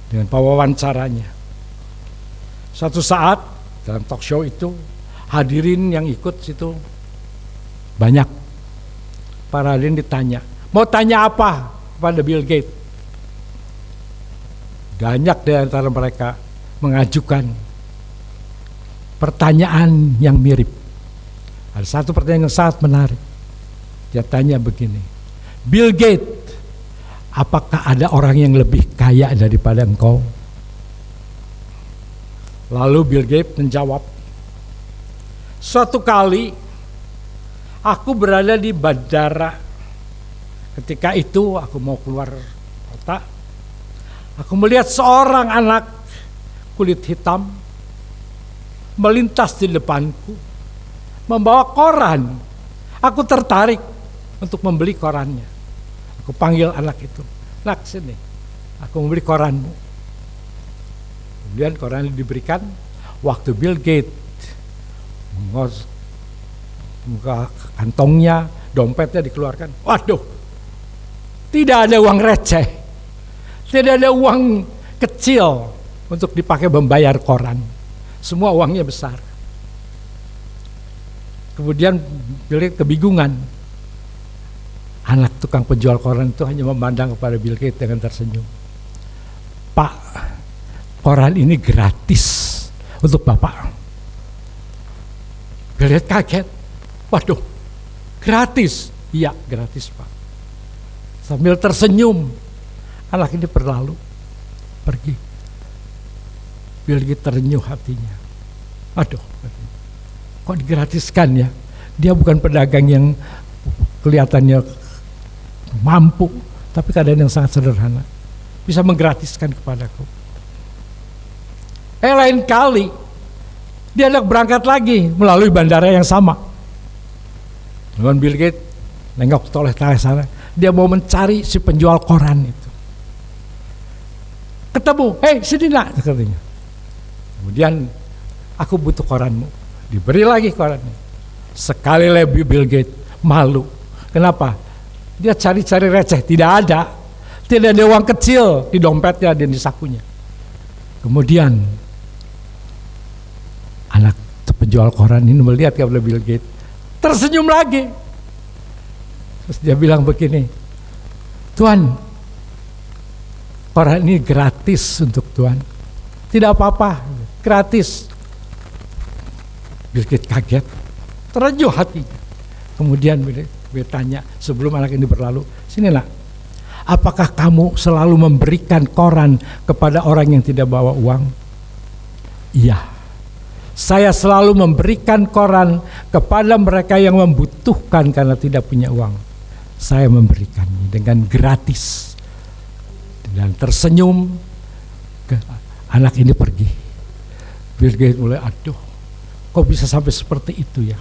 dengan pewawancaranya. Suatu saat dalam talk show itu hadirin yang ikut situ banyak. Para hadirin ditanya, mau tanya apa kepada Bill Gates? Banyak di antara mereka mengajukan pertanyaan yang mirip. Ada satu pertanyaan yang sangat menarik. Dia tanya begini, Bill Gates, apakah ada orang yang lebih kaya daripada engkau? Lalu Bill Gates menjawab, suatu kali aku berada di bandara. Ketika itu aku mau keluar kota. Aku melihat seorang anak kulit hitam melintas di depanku, membawa koran. Aku tertarik untuk membeli korannya. Aku panggil anak itu, nak sini, aku membeli koranmu. Kemudian koran diberikan. Waktu Bill Gates buka kantongnya, dompetnya dikeluarkan. Waduh, tidak ada uang receh, tidak ada uang kecil untuk dipakai membayar koran. Semua uangnya besar. Kemudian Bill Gates kebingungan. Anak tukang penjual koran itu hanya memandang kepada Bill Gates dengan tersenyum. Pak, koran ini gratis untuk Bapak. Bill Gates kaget. Waduh, gratis? Iya, gratis Pak. Sambil tersenyum, anak ini berlalu, pergi. Bill Gates terenyuh hatinya. Aduh, kok digratiskan ya? Dia bukan pedagang yang kelihatannya mampu, tapi keadaan yang sangat sederhana. Bisa menggratiskan kepadaku. Lain kali, dia hendak berangkat lagi melalui bandara yang sama. Dengan Bill Gates nengok toleh sana, dia mau mencari si penjual koran itu. Ketemu, sini nak, katanya. Kemudian, aku butuh koranmu. Diberi lagi korannya. Sekali lagi Bill Gates malu. Kenapa? Dia cari-cari receh, tidak ada. Tidak ada uang kecil di dompetnya dan di sakunya. Kemudian anak penjual koran ini melihat kepada Bill Gates, tersenyum lagi. Terus dia bilang begini, Tuan, koran ini gratis untuk Tuan. Tidak apa-apa, gratis. Bill Gates kaget, terenyuh hatinya. Kemudian Bill tanya sebelum anak ini berlalu, sini nak, apakah kamu selalu memberikan koran kepada orang yang tidak bawa uang? Iya, saya selalu memberikan koran kepada mereka yang membutuhkan karena tidak punya uang. Saya memberikannya dengan gratis. Dan tersenyum, anak ini pergi. Bill Gates mulai, aduh, kok bisa sampai seperti itu ya?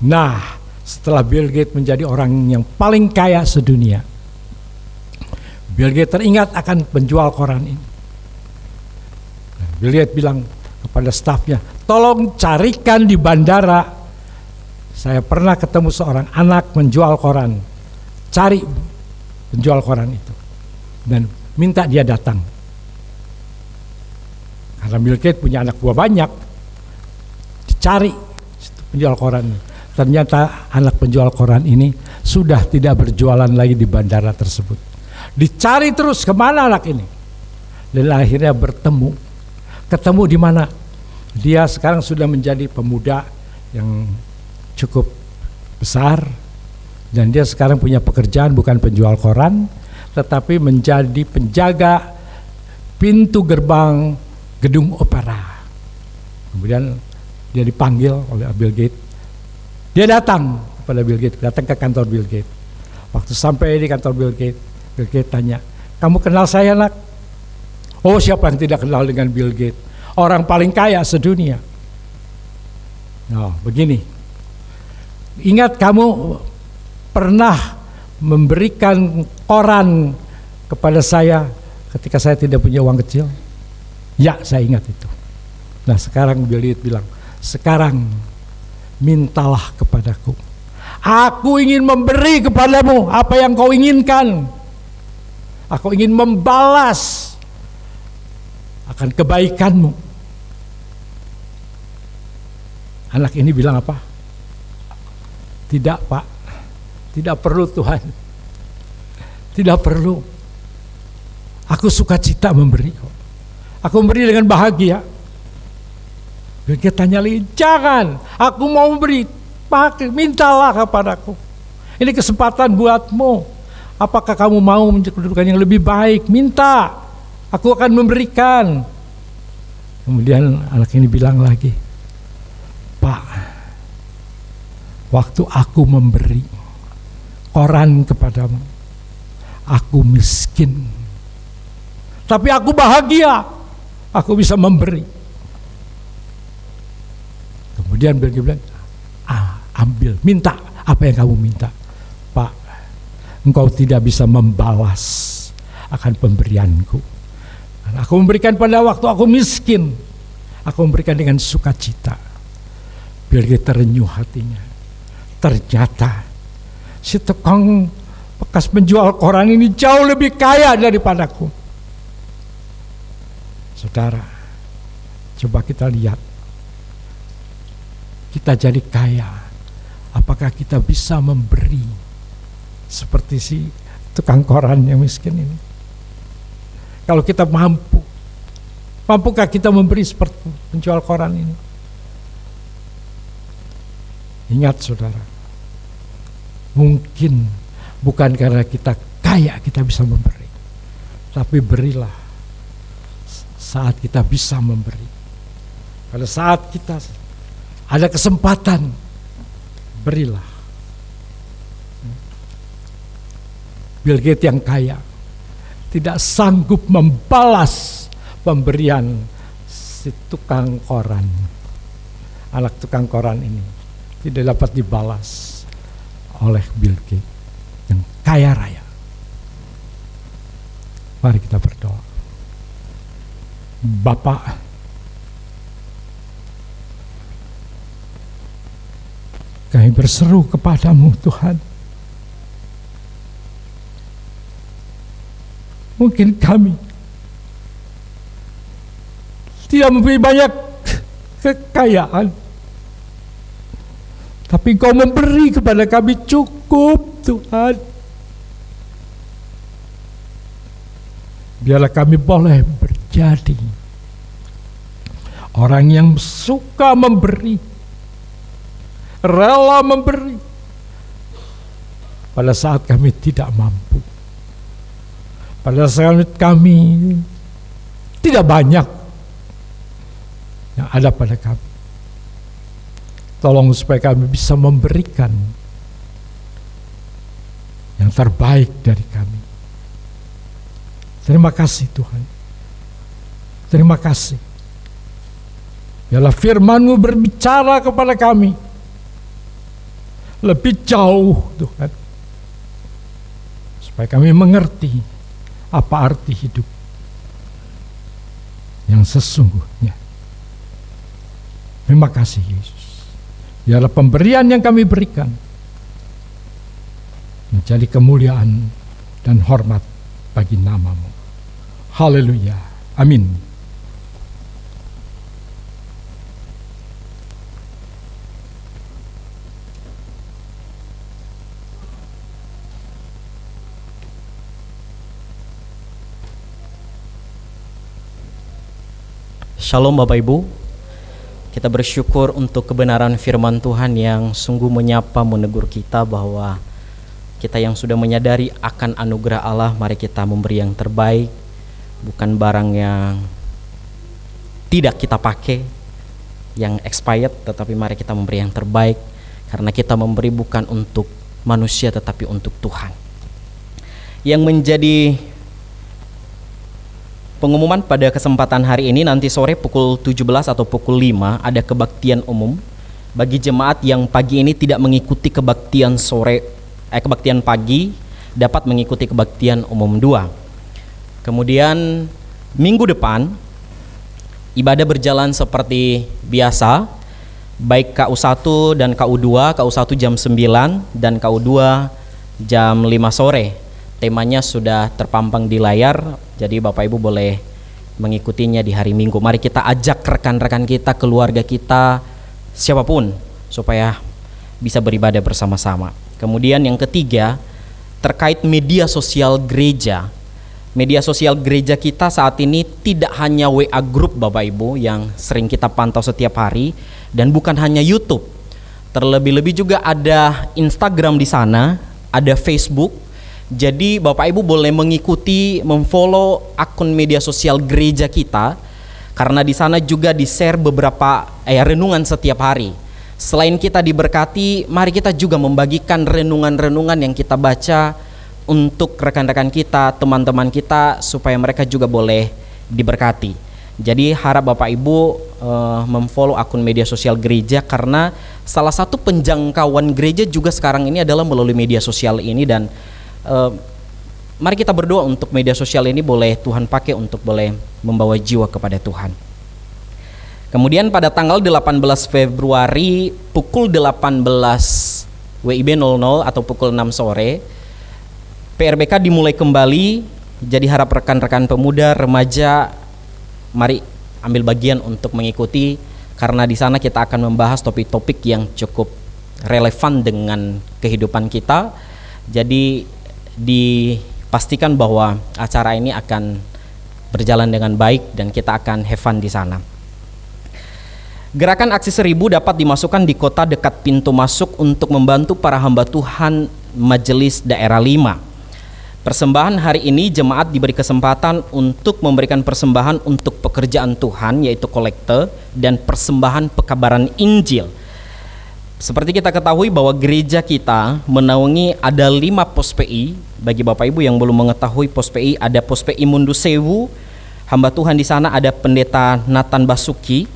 Nah, setelah Bill Gates menjadi orang yang paling kaya sedunia, Bill Gates teringat akan penjual koran ini. Nah, Bill Gates bilang kepada stafnya, tolong carikan di bandara, saya pernah ketemu seorang anak menjual koran, cari penjual koran itu dan minta dia datang. Karena Bill Gates punya anak buah banyak, dicari penjual koran ini. Ternyata anak penjual koran ini sudah tidak berjualan lagi di bandara tersebut. Dicari terus kemana anak ini, dan akhirnya ketemu di mana? Dia sekarang sudah menjadi pemuda yang cukup besar, dan dia sekarang punya pekerjaan bukan penjual koran, tetapi menjadi penjaga pintu gerbang gedung opera. Kemudian dia dipanggil oleh Bill Gates. Dia datang kepada Bill Gates, datang ke kantor Bill Gates. Waktu sampai di kantor Bill Gates tanya, kamu kenal saya nak? Oh, siapa yang tidak kenal dengan Bill Gates? Orang paling kaya sedunia. Nah, begini. Ingat kamu pernah memberikan koran kepada saya ketika saya tidak punya uang kecil? Ya, saya ingat itu. Nah, sekarang Bill Gates bilang, sekarang mintalah kepadaku. Aku ingin memberi kepadamu apa yang kau inginkan. Aku ingin membalas akan kebaikanmu. Anak ini bilang apa? Tidak, Pak. Tidak perlu, Tuhan. Tidak perlu. Aku sukacita memberi kok. Aku memberi dengan bahagia. Dia tanya lagi, jangan, aku mau beri, pakai, mintalah kepadaku. Ini kesempatan buatmu. Apakah kamu mau menjadi kedudukan yang lebih baik? Minta, aku akan memberikan. Kemudian anak ini bilang lagi, Pak, waktu aku memberi koran kepadamu, aku miskin, tapi aku bahagia, aku bisa memberi. Kemudian Bill bilang, ambil, minta apa yang kamu minta. Pak, engkau tidak bisa membalas akan pemberianku. Aku memberikan pada waktu aku miskin, aku memberikan dengan sukacita. Bill Gates terenyuh hatinya. Ternyata si tukang bekas penjual koran ini jauh lebih kaya daripadaku. Saudara, coba kita lihat. Kita jadi kaya, apakah kita bisa memberi seperti si tukang koran yang miskin ini? Kalau kita mampukah kita memberi seperti penjual koran ini? Ingat saudara, mungkin bukan karena kita kaya kita bisa memberi, tapi berilah saat kita bisa memberi. Pada saat kita ada kesempatan, berilah. Bill Gates yang kaya tidak sanggup membalas pemberian si tukang koran. Anak tukang koran ini tidak dapat dibalas oleh Bill Gates yang kaya raya. Mari kita berdoa. Bapak, kami berseru kepadamu Tuhan. Mungkin kami tidak mempunyai banyak kekayaan, tapi Kau memberi kepada kami cukup Tuhan. Biarlah kami boleh berjadi orang yang suka memberi, rela memberi pada saat kami tidak mampu, pada saat kami tidak banyak yang ada pada kami. Tolong supaya kami bisa memberikan yang terbaik dari kami. Terima kasih Tuhan. Terima kasih. Biarlah firman-Mu berbicara kepada kami lebih jauh Tuhan, supaya kami mengerti apa arti hidup yang sesungguhnya. Terima kasih Yesus. Biarlah pemberian yang kami berikan menjadi kemuliaan dan hormat bagi nama-Mu. Haleluya. Amin. Shalom Bapak Ibu, kita bersyukur untuk kebenaran firman Tuhan yang sungguh menyapa, menegur kita bahwa kita yang sudah menyadari akan anugerah Allah, mari kita memberi yang terbaik, bukan barang yang tidak kita pakai, yang expired, tetapi mari kita memberi yang terbaik, karena kita memberi bukan untuk manusia tetapi untuk Tuhan. Yang menjadi pengumuman pada kesempatan hari ini, nanti sore pukul 17 atau pukul 5 ada kebaktian umum bagi jemaat yang pagi ini tidak mengikuti kebaktian kebaktian pagi, dapat mengikuti kebaktian umum 2. Kemudian minggu depan ibadah berjalan seperti biasa, baik KU1 dan KU2, KU1 jam 9 dan KU2 jam 5 sore. Temanya sudah terpampang di layar, jadi Bapak Ibu boleh mengikutinya di hari Minggu. Mari kita ajak rekan-rekan kita, keluarga kita, siapapun, supaya bisa beribadah bersama-sama. Kemudian yang ketiga, terkait media sosial gereja. Media sosial gereja kita saat ini tidak hanya WA Group Bapak Ibu yang sering kita pantau setiap hari, dan bukan hanya YouTube. Terlebih-lebih juga ada Instagram di sana, ada Facebook. Jadi Bapak Ibu boleh mengikuti, memfollow akun media sosial gereja kita, karena di sana juga di-share beberapa renungan setiap hari. Selain kita diberkati, mari kita juga membagikan renungan-renungan yang kita baca untuk rekan-rekan kita, teman-teman kita, supaya mereka juga boleh diberkati. Jadi harap Bapak Ibu memfollow akun media sosial gereja, karena salah satu penjangkauan gereja juga sekarang ini adalah melalui media sosial ini. Dan mari kita berdoa untuk media sosial ini boleh Tuhan pakai untuk boleh membawa jiwa kepada Tuhan. Kemudian pada tanggal 18 Februari pukul 18 WIB 00 atau pukul 6 sore PRBK dimulai kembali. Jadi harap rekan-rekan pemuda, remaja, mari ambil bagian untuk mengikuti, karena di sana kita akan membahas topik-topik yang cukup relevan dengan kehidupan kita. Jadi dipastikan bahwa acara ini akan berjalan dengan baik dan kita akan have fun di sana. Gerakan Aksi 1000 dapat dimasukkan di kota dekat pintu masuk untuk membantu para hamba Tuhan Majelis Daerah 5. Persembahan hari ini jemaat diberi kesempatan untuk memberikan persembahan untuk pekerjaan Tuhan, yaitu kolekte dan persembahan pekabaran Injil. Seperti kita ketahui bahwa gereja kita menaungi ada 5 pos PI. Bagi Bapak Ibu yang belum mengetahui pos PI, ada pos PI Mundu Sewu. Hamba Tuhan di sana ada Pendeta Nathan Basuki.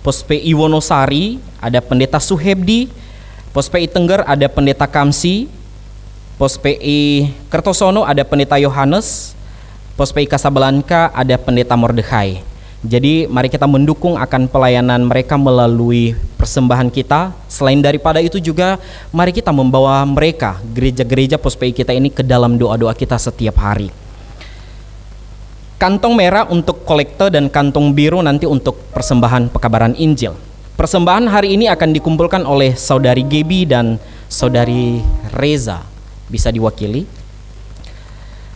Pos PI Wonosari ada Pendeta Suhebdi. Pos PI Tengger ada Pendeta Kamsi. Pos PI Kertosono ada Pendeta Yohanes. Pos PI Kasablanka ada Pendeta Mordechai. Jadi mari kita mendukung akan pelayanan mereka melalui persembahan kita. Selain daripada itu juga mari kita membawa mereka, gereja-gereja pos PI kita ini, ke dalam doa-doa kita setiap hari. Kantong merah untuk kolekte dan kantong biru nanti untuk persembahan pekabaran Injil. Persembahan hari ini akan dikumpulkan oleh Saudari Gebi dan Saudari Reza. Bisa diwakili.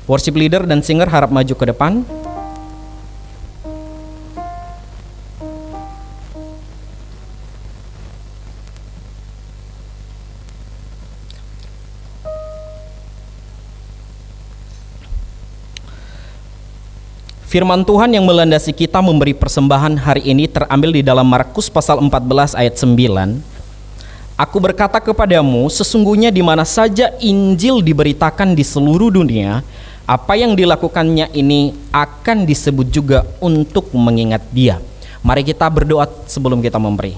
Worship leader dan singer harap maju ke depan. Firman Tuhan yang melandasi kita memberi persembahan hari ini terambil di dalam Markus pasal 14 ayat 9. Aku berkata kepadamu, sesungguhnya di mana saja Injil diberitakan di seluruh dunia, apa yang dilakukannya ini akan disebut juga untuk mengingat Dia. Mari kita berdoa sebelum kita memberi.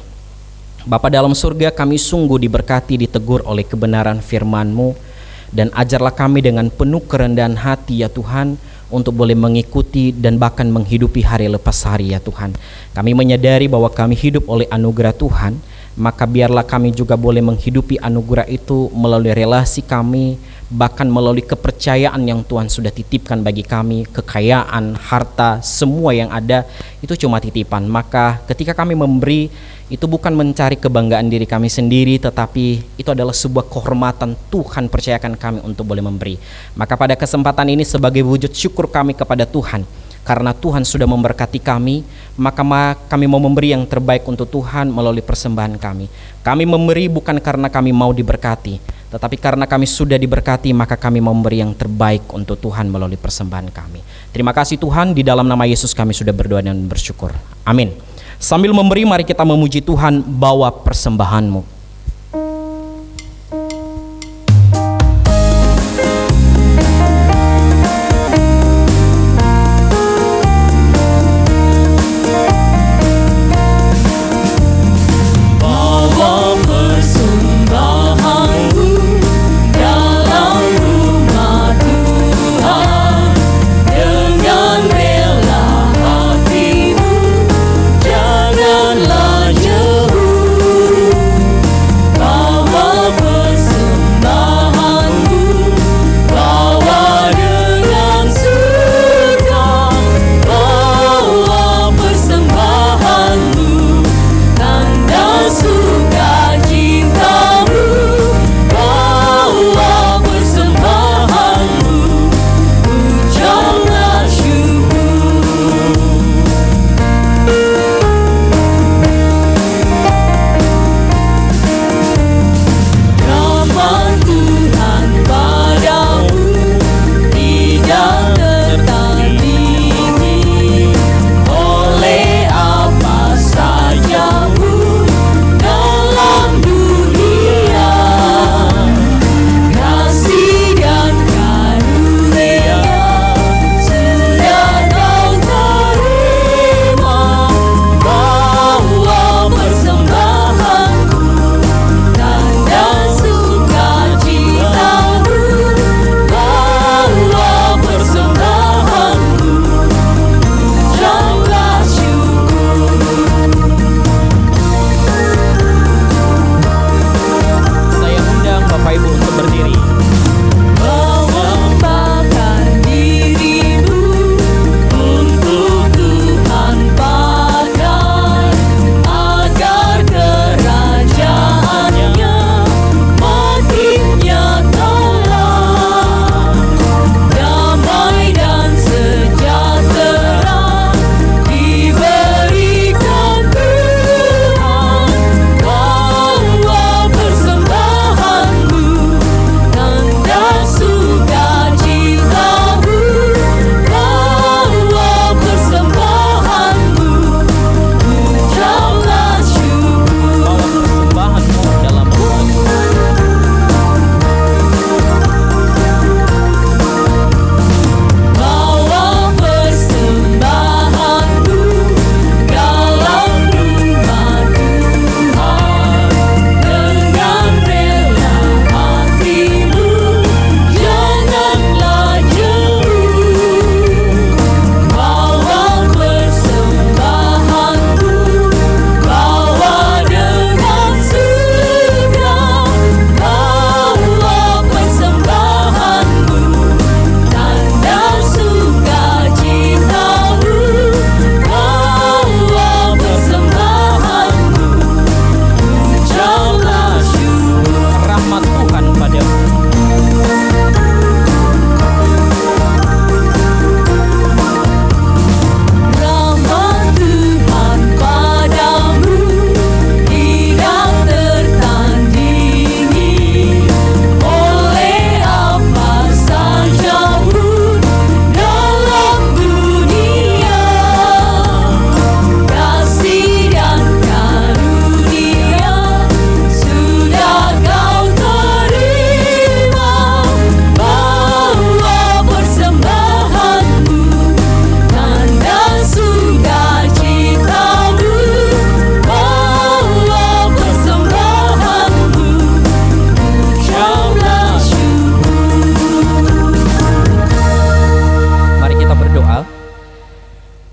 Bapa dalam surga, kami sungguh diberkati, ditegur oleh kebenaran firman-Mu, dan ajarlah kami dengan penuh kerendahan hati ya Tuhan, untuk boleh mengikuti dan bahkan menghidupi hari lepas hari ya Tuhan. Kami menyadari bahwa kami hidup oleh anugerah Tuhan, maka biarlah kami juga boleh menghidupi anugerah itu melalui relasi kami, bahkan melalui kepercayaan yang Tuhan sudah titipkan bagi kami. Kekayaan, harta, semua yang ada itu cuma titipan. Maka ketika kami memberi, itu bukan mencari kebanggaan diri kami sendiri, tetapi itu adalah sebuah kehormatan Tuhan percayakan kami untuk boleh memberi. Maka pada kesempatan ini sebagai wujud syukur kami kepada Tuhan, karena Tuhan sudah memberkati kami, maka kami mau memberi yang terbaik untuk Tuhan melalui persembahan kami. Kami memberi bukan karena kami mau diberkati, tetapi karena kami sudah diberkati, maka kami mau memberi yang terbaik untuk Tuhan melalui persembahan kami. Terima kasih Tuhan, di dalam nama Yesus kami sudah berdoa dan bersyukur. Amin. Sambil memberi, mari kita memuji Tuhan, bawa persembahan-Mu.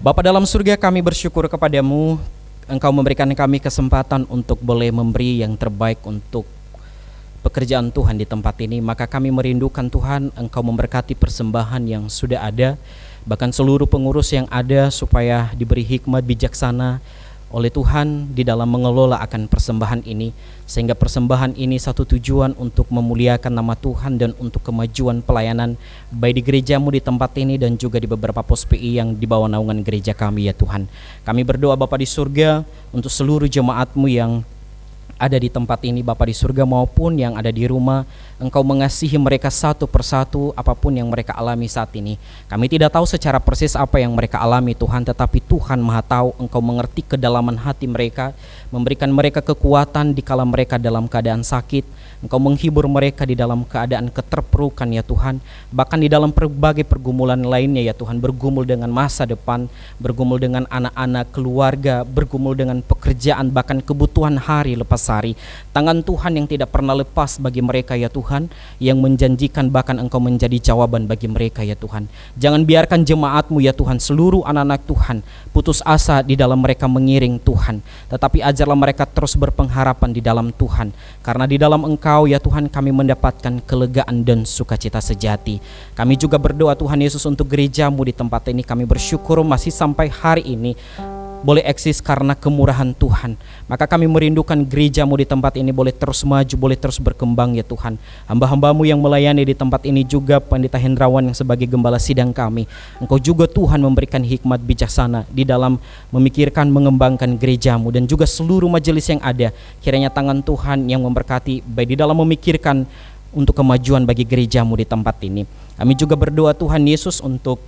Bapa dalam surga, kami bersyukur kepadamu, Engkau memberikan kami kesempatan untuk boleh memberi yang terbaik untuk pekerjaan Tuhan di tempat ini. Maka kami merindukan Tuhan, Engkau memberkati persembahan yang sudah ada, bahkan seluruh pengurus yang ada, supaya diberi hikmat bijaksana oleh Tuhan di dalam mengelola akan persembahan ini, sehingga persembahan ini satu tujuan untuk memuliakan nama Tuhan dan untuk kemajuan pelayanan baik di gerejamu di tempat ini dan juga di beberapa pos PI yang di bawah naungan gereja kami ya Tuhan. Kami berdoa Bapa di surga untuk seluruh jemaat-Mu yang ada di tempat ini Bapa di surga maupun yang ada di rumah. Engkau mengasihi mereka satu persatu apapun yang mereka alami saat ini. Kami tidak tahu secara persis apa yang mereka alami Tuhan, tetapi Tuhan Maha tahu. Engkau mengerti kedalaman hati mereka, memberikan mereka kekuatan di kala mereka dalam keadaan sakit. Engkau menghibur mereka di dalam keadaan keterpurukan ya Tuhan, bahkan di dalam berbagai pergumulan lainnya ya Tuhan, bergumul dengan masa depan, bergumul dengan anak-anak, keluarga, bergumul dengan pekerjaan, bahkan kebutuhan hari lepas hari. Tangan Tuhan yang tidak pernah lepas bagi mereka ya Tuhan, yang menjanjikan bahkan Engkau menjadi jawaban bagi mereka ya Tuhan. Jangan biarkan jemaat-Mu ya Tuhan, seluruh anak-anak Tuhan putus asa di dalam mereka mengiring Tuhan, tetapi ajarlah mereka terus berpengharapan di dalam Tuhan, karena di dalam Engkau ya Tuhan kami mendapatkan kelegaan dan sukacita sejati. Kami juga berdoa Tuhan Yesus untuk gereja-Mu di tempat ini. Kami bersyukur masih sampai hari ini boleh eksis karena kemurahan Tuhan. Maka kami merindukan gereja-Mu di tempat ini boleh terus maju, boleh terus berkembang ya Tuhan. Hamba-hamba-Mu yang melayani di tempat ini juga Pendeta Hendrawan yang sebagai gembala sidang kami, Engkau juga Tuhan memberikan hikmat bijaksana di dalam memikirkan mengembangkan gereja-Mu dan juga seluruh majelis yang ada. Kiranya tangan Tuhan yang memberkati baik di dalam memikirkan untuk kemajuan bagi gereja-Mu di tempat ini. Kami juga berdoa Tuhan Yesus untuk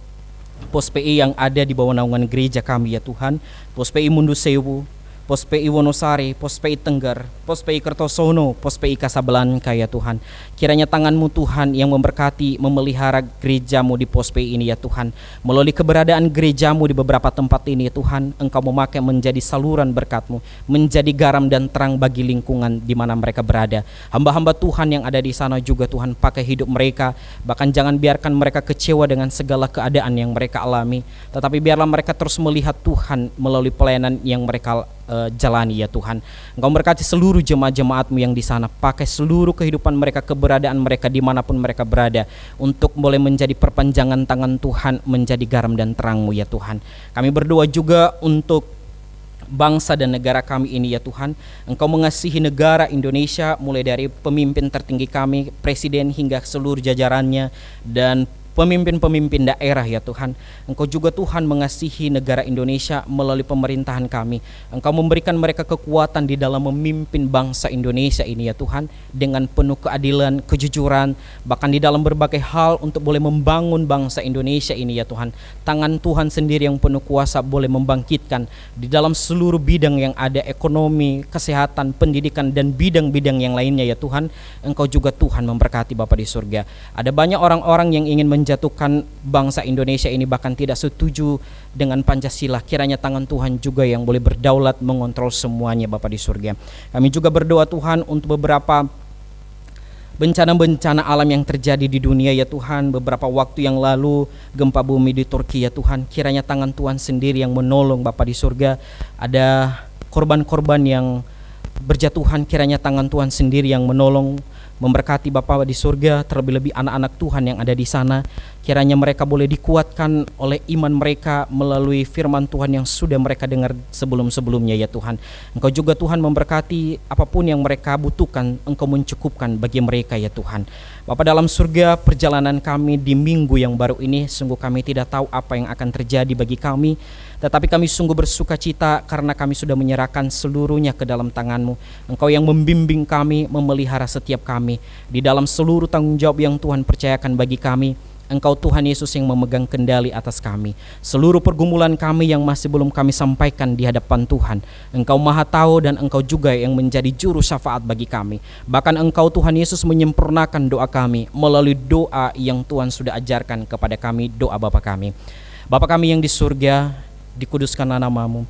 pos PI yang ada di bawah naungan gereja kami ya Tuhan, pos PI Mundu Sewu, pos PI Wonosari, pos PI Tengger, pos PI Kertosono, pos PI Kasablanka ya Tuhan. Kiranya tangan-Mu Tuhan yang memberkati, memelihara gereja-Mu di pos PI ini ya Tuhan. Melalui keberadaan gereja-Mu di beberapa tempat ini ya Tuhan, Engkau memakai menjadi saluran berkat-Mu, menjadi garam dan terang bagi lingkungan di mana mereka berada. Hamba-hamba Tuhan yang ada di sana juga Tuhan, pakai hidup mereka, bahkan jangan biarkan mereka kecewa dengan segala keadaan yang mereka alami, tetapi biarlah mereka terus melihat Tuhan melalui pelayanan yang mereka jalani ya Tuhan. Engkau berkati seluruh jemaat-jemaat-Mu yang di sana, pakai seluruh kehidupan mereka, keberadaan mereka dimanapun mereka berada, untuk boleh menjadi perpanjangan tangan Tuhan, menjadi garam dan terang-Mu ya Tuhan. Kami berdoa juga untuk bangsa dan negara kami ini ya Tuhan. Engkau mengasihi negara Indonesia, mulai dari pemimpin tertinggi kami, presiden hingga seluruh jajarannya, dan pemimpin-pemimpin daerah ya Tuhan. Engkau juga Tuhan mengasihi negara Indonesia melalui pemerintahan kami. Engkau memberikan mereka kekuatan di dalam memimpin bangsa Indonesia ini ya Tuhan, dengan penuh keadilan, kejujuran, bahkan di dalam berbagai hal untuk boleh membangun bangsa Indonesia ini ya Tuhan. Tangan Tuhan sendiri yang penuh kuasa boleh membangkitkan di dalam seluruh bidang yang ada, ekonomi, kesehatan, pendidikan, dan bidang-bidang yang lainnya ya Tuhan. Engkau juga Tuhan memberkati Bapa di surga. Ada banyak orang-orang yang ingin menjatuhkan bangsa Indonesia ini, bahkan tidak setuju dengan Pancasila. Kiranya tangan Tuhan juga yang boleh berdaulat mengontrol semuanya Bapa di surga. Kami juga berdoa Tuhan untuk beberapa bencana-bencana alam yang terjadi di dunia ya Tuhan. Beberapa waktu yang lalu gempa bumi di Turki ya Tuhan. Kiranya tangan Tuhan sendiri yang menolong Bapa di surga. Ada korban-korban yang berjatuhan, kiranya tangan Tuhan sendiri yang menolong, memberkati Bapa di surga, terlebih-lebih anak-anak Tuhan yang ada di sana. Kiranya mereka boleh dikuatkan oleh iman mereka melalui firman Tuhan yang sudah mereka dengar sebelum-sebelumnya ya Tuhan. Engkau juga Tuhan memberkati apapun yang mereka butuhkan, Engkau mencukupkan bagi mereka ya Tuhan. Bapa dalam surga, perjalanan kami di minggu yang baru ini, sungguh kami tidak tahu apa yang akan terjadi bagi kami, tetapi kami sungguh bersuka cita karena kami sudah menyerahkan seluruhnya ke dalam tangan-Mu. Engkau yang membimbing kami, memelihara setiap kami di dalam seluruh tanggung jawab yang Tuhan percayakan bagi kami. Engkau Tuhan Yesus yang memegang kendali atas kami. Seluruh pergumulan kami yang masih belum kami sampaikan di hadapan Tuhan, Engkau Maha tahu, dan Engkau juga yang menjadi juru syafaat bagi kami. Bahkan Engkau Tuhan Yesus menyempurnakan doa kami melalui doa yang Tuhan sudah ajarkan kepada kami, doa Bapa kami. Bapa kami yang di surga, dikuduskanlah nama-Mu,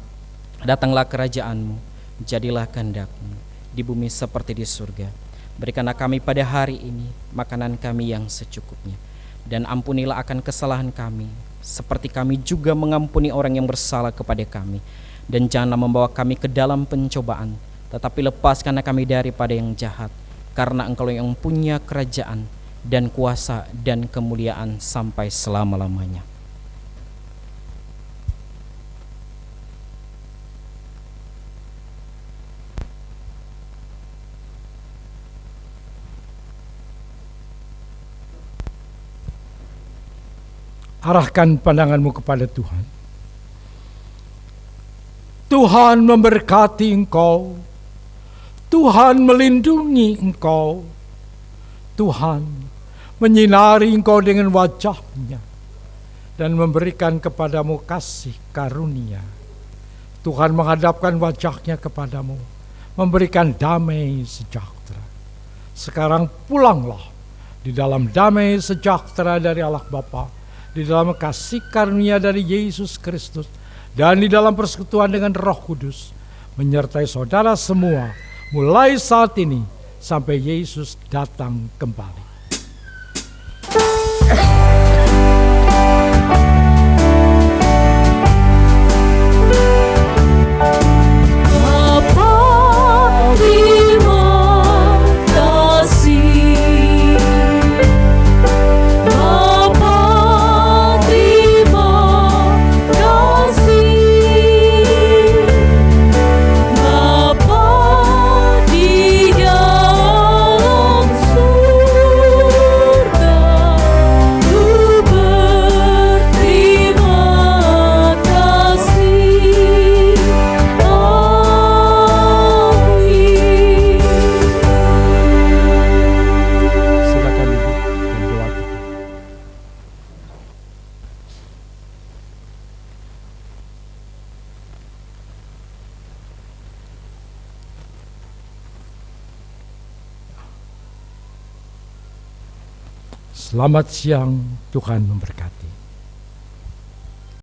datanglah kerajaan-Mu, jadilah kehendak-Mu di bumi seperti di surga. Berikanlah kami pada hari ini makanan kami yang secukupnya, dan ampunilah akan kesalahan kami seperti kami juga mengampuni orang yang bersalah kepada kami. Dan janganlah membawa kami ke dalam pencobaan, tetapi lepaskanlah kami daripada yang jahat. Karena Engkau yang punya kerajaan dan kuasa dan kemuliaan sampai selama-lamanya. Arahkan pandanganmu kepada Tuhan. Tuhan memberkati engkau. Tuhan melindungi engkau. Tuhan menyinari engkau dengan wajah-Nya dan memberikan kepadamu kasih karunia. Tuhan menghadapkan wajah-Nya kepadamu, memberikan damai sejahtera. Sekarang pulanglah di dalam damai sejahtera dari Allah Bapa, di dalam kasih karunia dari Yesus Kristus, dan di dalam persekutuan dengan Roh Kudus, menyertai saudara semua, mulai saat ini sampai Yesus datang kembali. Selamat siang, Tuhan memberkati.